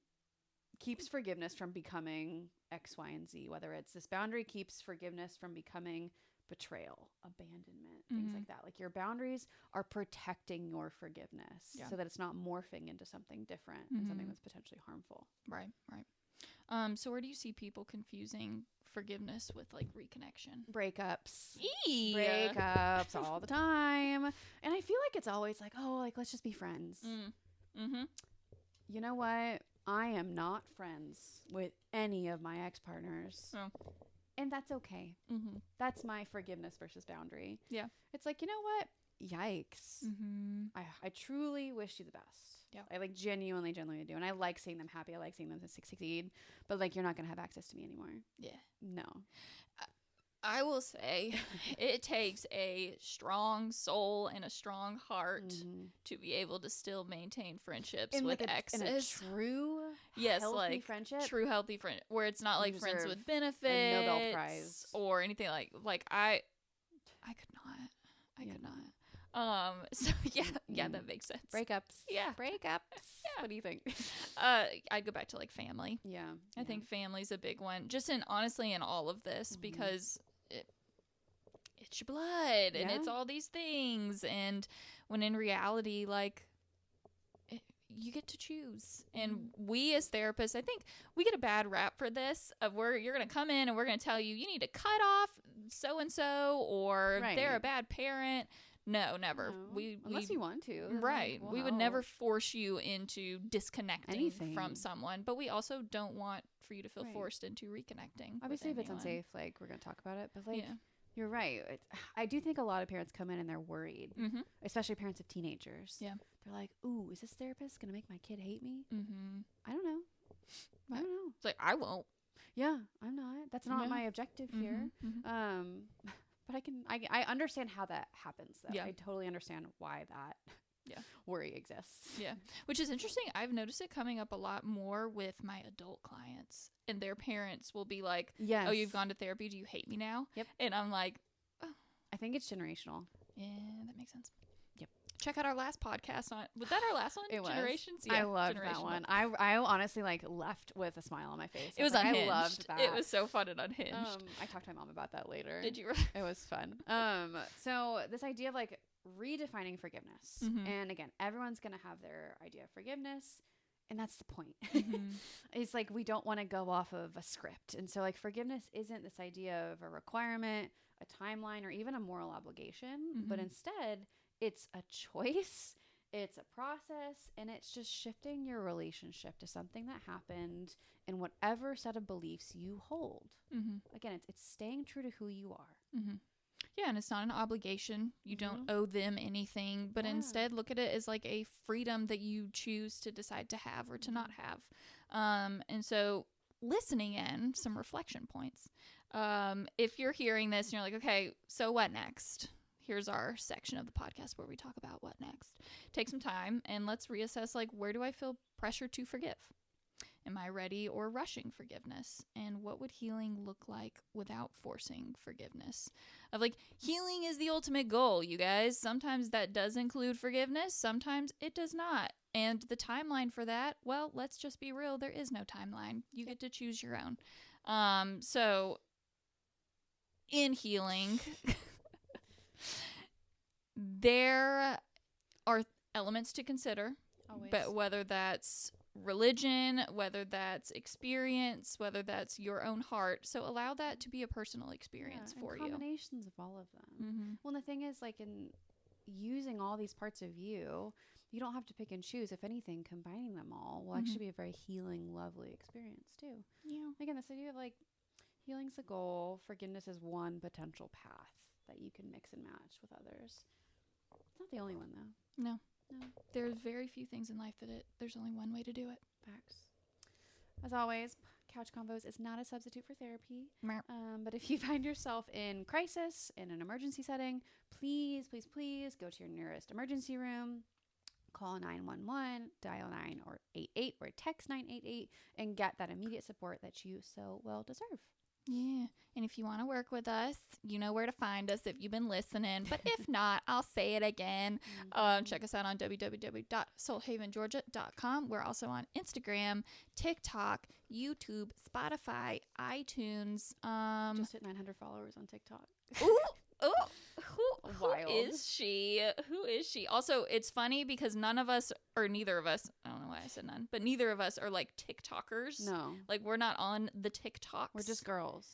keeps forgiveness from becoming X, Y, and Z. Whether it's this boundary keeps forgiveness from becoming betrayal, abandonment, things like that. Like your boundaries are protecting your forgiveness so that it's not morphing into something different and something that's potentially harmful. Right. So where do you see people confusing forgiveness with like reconnection? Breakups. Breakups all the time. And I feel like it's always like, oh, like, let's just be friends. You know what? I am not friends with any of my ex-partners. Oh. And that's okay. That's my forgiveness versus boundary. Yeah. It's like, you know what? Yikes. I truly wish you the best. Yeah. I like genuinely do. And I like seeing them happy. I like seeing them succeed. But like, you're not going to have access to me anymore. Yeah. No. I will say it takes a strong soul and a strong heart to be able to still maintain friendships with like exes. In a true, healthy friendship. True, healthy friend, where it's not like friends with benefits, a Nobel Prize, or anything like I could not. I could not. So yeah, that makes sense. Breakups. Yeah. Yeah. What do you think? I'd go back to like family. Yeah. I think family's a big one. Just honestly in all of this, because it's your blood and it's all these things, and when in reality, like, you get to choose. And we as therapists, I think we get a bad rap for this, of where you're going to come in and we're going to tell you need to cut off so and so, or they're a bad parent. No, never. No. Unless you want to. Right. We would never force you into disconnecting from someone, but we also don't want for you to feel forced into reconnecting. Obviously, if it's unsafe, like, we're going to talk about it, but like, you're right. I do think a lot of parents come in and they're worried, especially parents of teenagers. Yeah. They're like, ooh, is this therapist going to make my kid hate me? I don't know. I don't know. It's like, I won't. Yeah, I'm not. That's not my objective here. But I understand how that happens, though. Yeah. I totally understand why that worry exists. Yeah. Which is interesting. I've noticed it coming up a lot more with my adult clients, and their parents will be like, oh, you've gone to therapy. Do you hate me now? Yep. And I'm like, oh. I think it's generational. Yeah, that makes sense. Yep. Check out our last podcast was that our last one? It was. Generations? Yeah, I loved that one. I honestly like left with a smile on my face. It was unhinged. I loved that. It was so fun and unhinged. I talked to my mom about that later. Did you? It was fun. So this idea of like redefining forgiveness. And again, everyone's going to have their idea of forgiveness. And that's the point. It's like, we don't want to go off of a script. And so like, forgiveness isn't this idea of a requirement, a timeline, or even a moral obligation, but instead it's a choice, it's a process, and it's just shifting your relationship to something that happened in whatever set of beliefs you hold. Again, it's staying true to who you are. Yeah, and it's not an obligation. You don't owe them anything, but instead look at it as like a freedom that you choose to decide to have or to not have. And so listening in, some reflection points. If you're hearing this and you're like, okay, so what next? Here's our section of the podcast where we talk about what next. Take some time and let's reassess, like, where do I feel pressure to forgive? Am I ready or rushing forgiveness? And what would healing look like without forcing forgiveness? Of like, healing is the ultimate goal, you guys. Sometimes that does include forgiveness. Sometimes it does not. And the timeline for that, well, let's just be real. There is no timeline. You get to choose your own. So in healing, there are elements to consider. Always. But whether that's religion, whether that's experience, whether that's your own heart. So allow that to be a personal experience for you. Combinations of all of them. Well, the thing is, like, in using all these parts of you, you don't have to pick and choose. If anything, combining them all will actually be a very healing, lovely experience too. Yeah. Again, this idea of like, healing's the goal, forgiveness is one potential path that you can mix and match with others. It's not the only one though. No. There's very few things in life that there's only one way to do it. Facts. As always, Couch Convos is not a substitute for therapy. But if you find yourself in crisis, in an emergency setting, please go to your nearest emergency room, call 911, dial 9 or 88 or text 988 and get that immediate support that you so well deserve. Yeah. And if you want to work with us, you know where to find us if you've been listening. But if not, I'll say it again. Check us out on www.soulhavengeorgia.com. We're also on Instagram, TikTok, YouTube, Spotify, iTunes. Just hit 900 followers on TikTok. Ooh, Who is she? Who is she? Also, it's funny because neither of us, I don't know why I said none, but neither of us are like TikTokers. No. Like, we're not on the TikToks. We're just girls.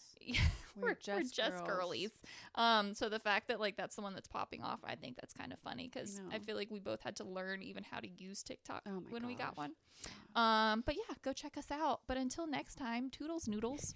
we're just girlies. So the fact that like that's the one that's popping off, I think that's kind of funny because I feel like we both had to learn even how to use TikTok when we got one. But yeah, go check us out. But until next time, toodles noodles.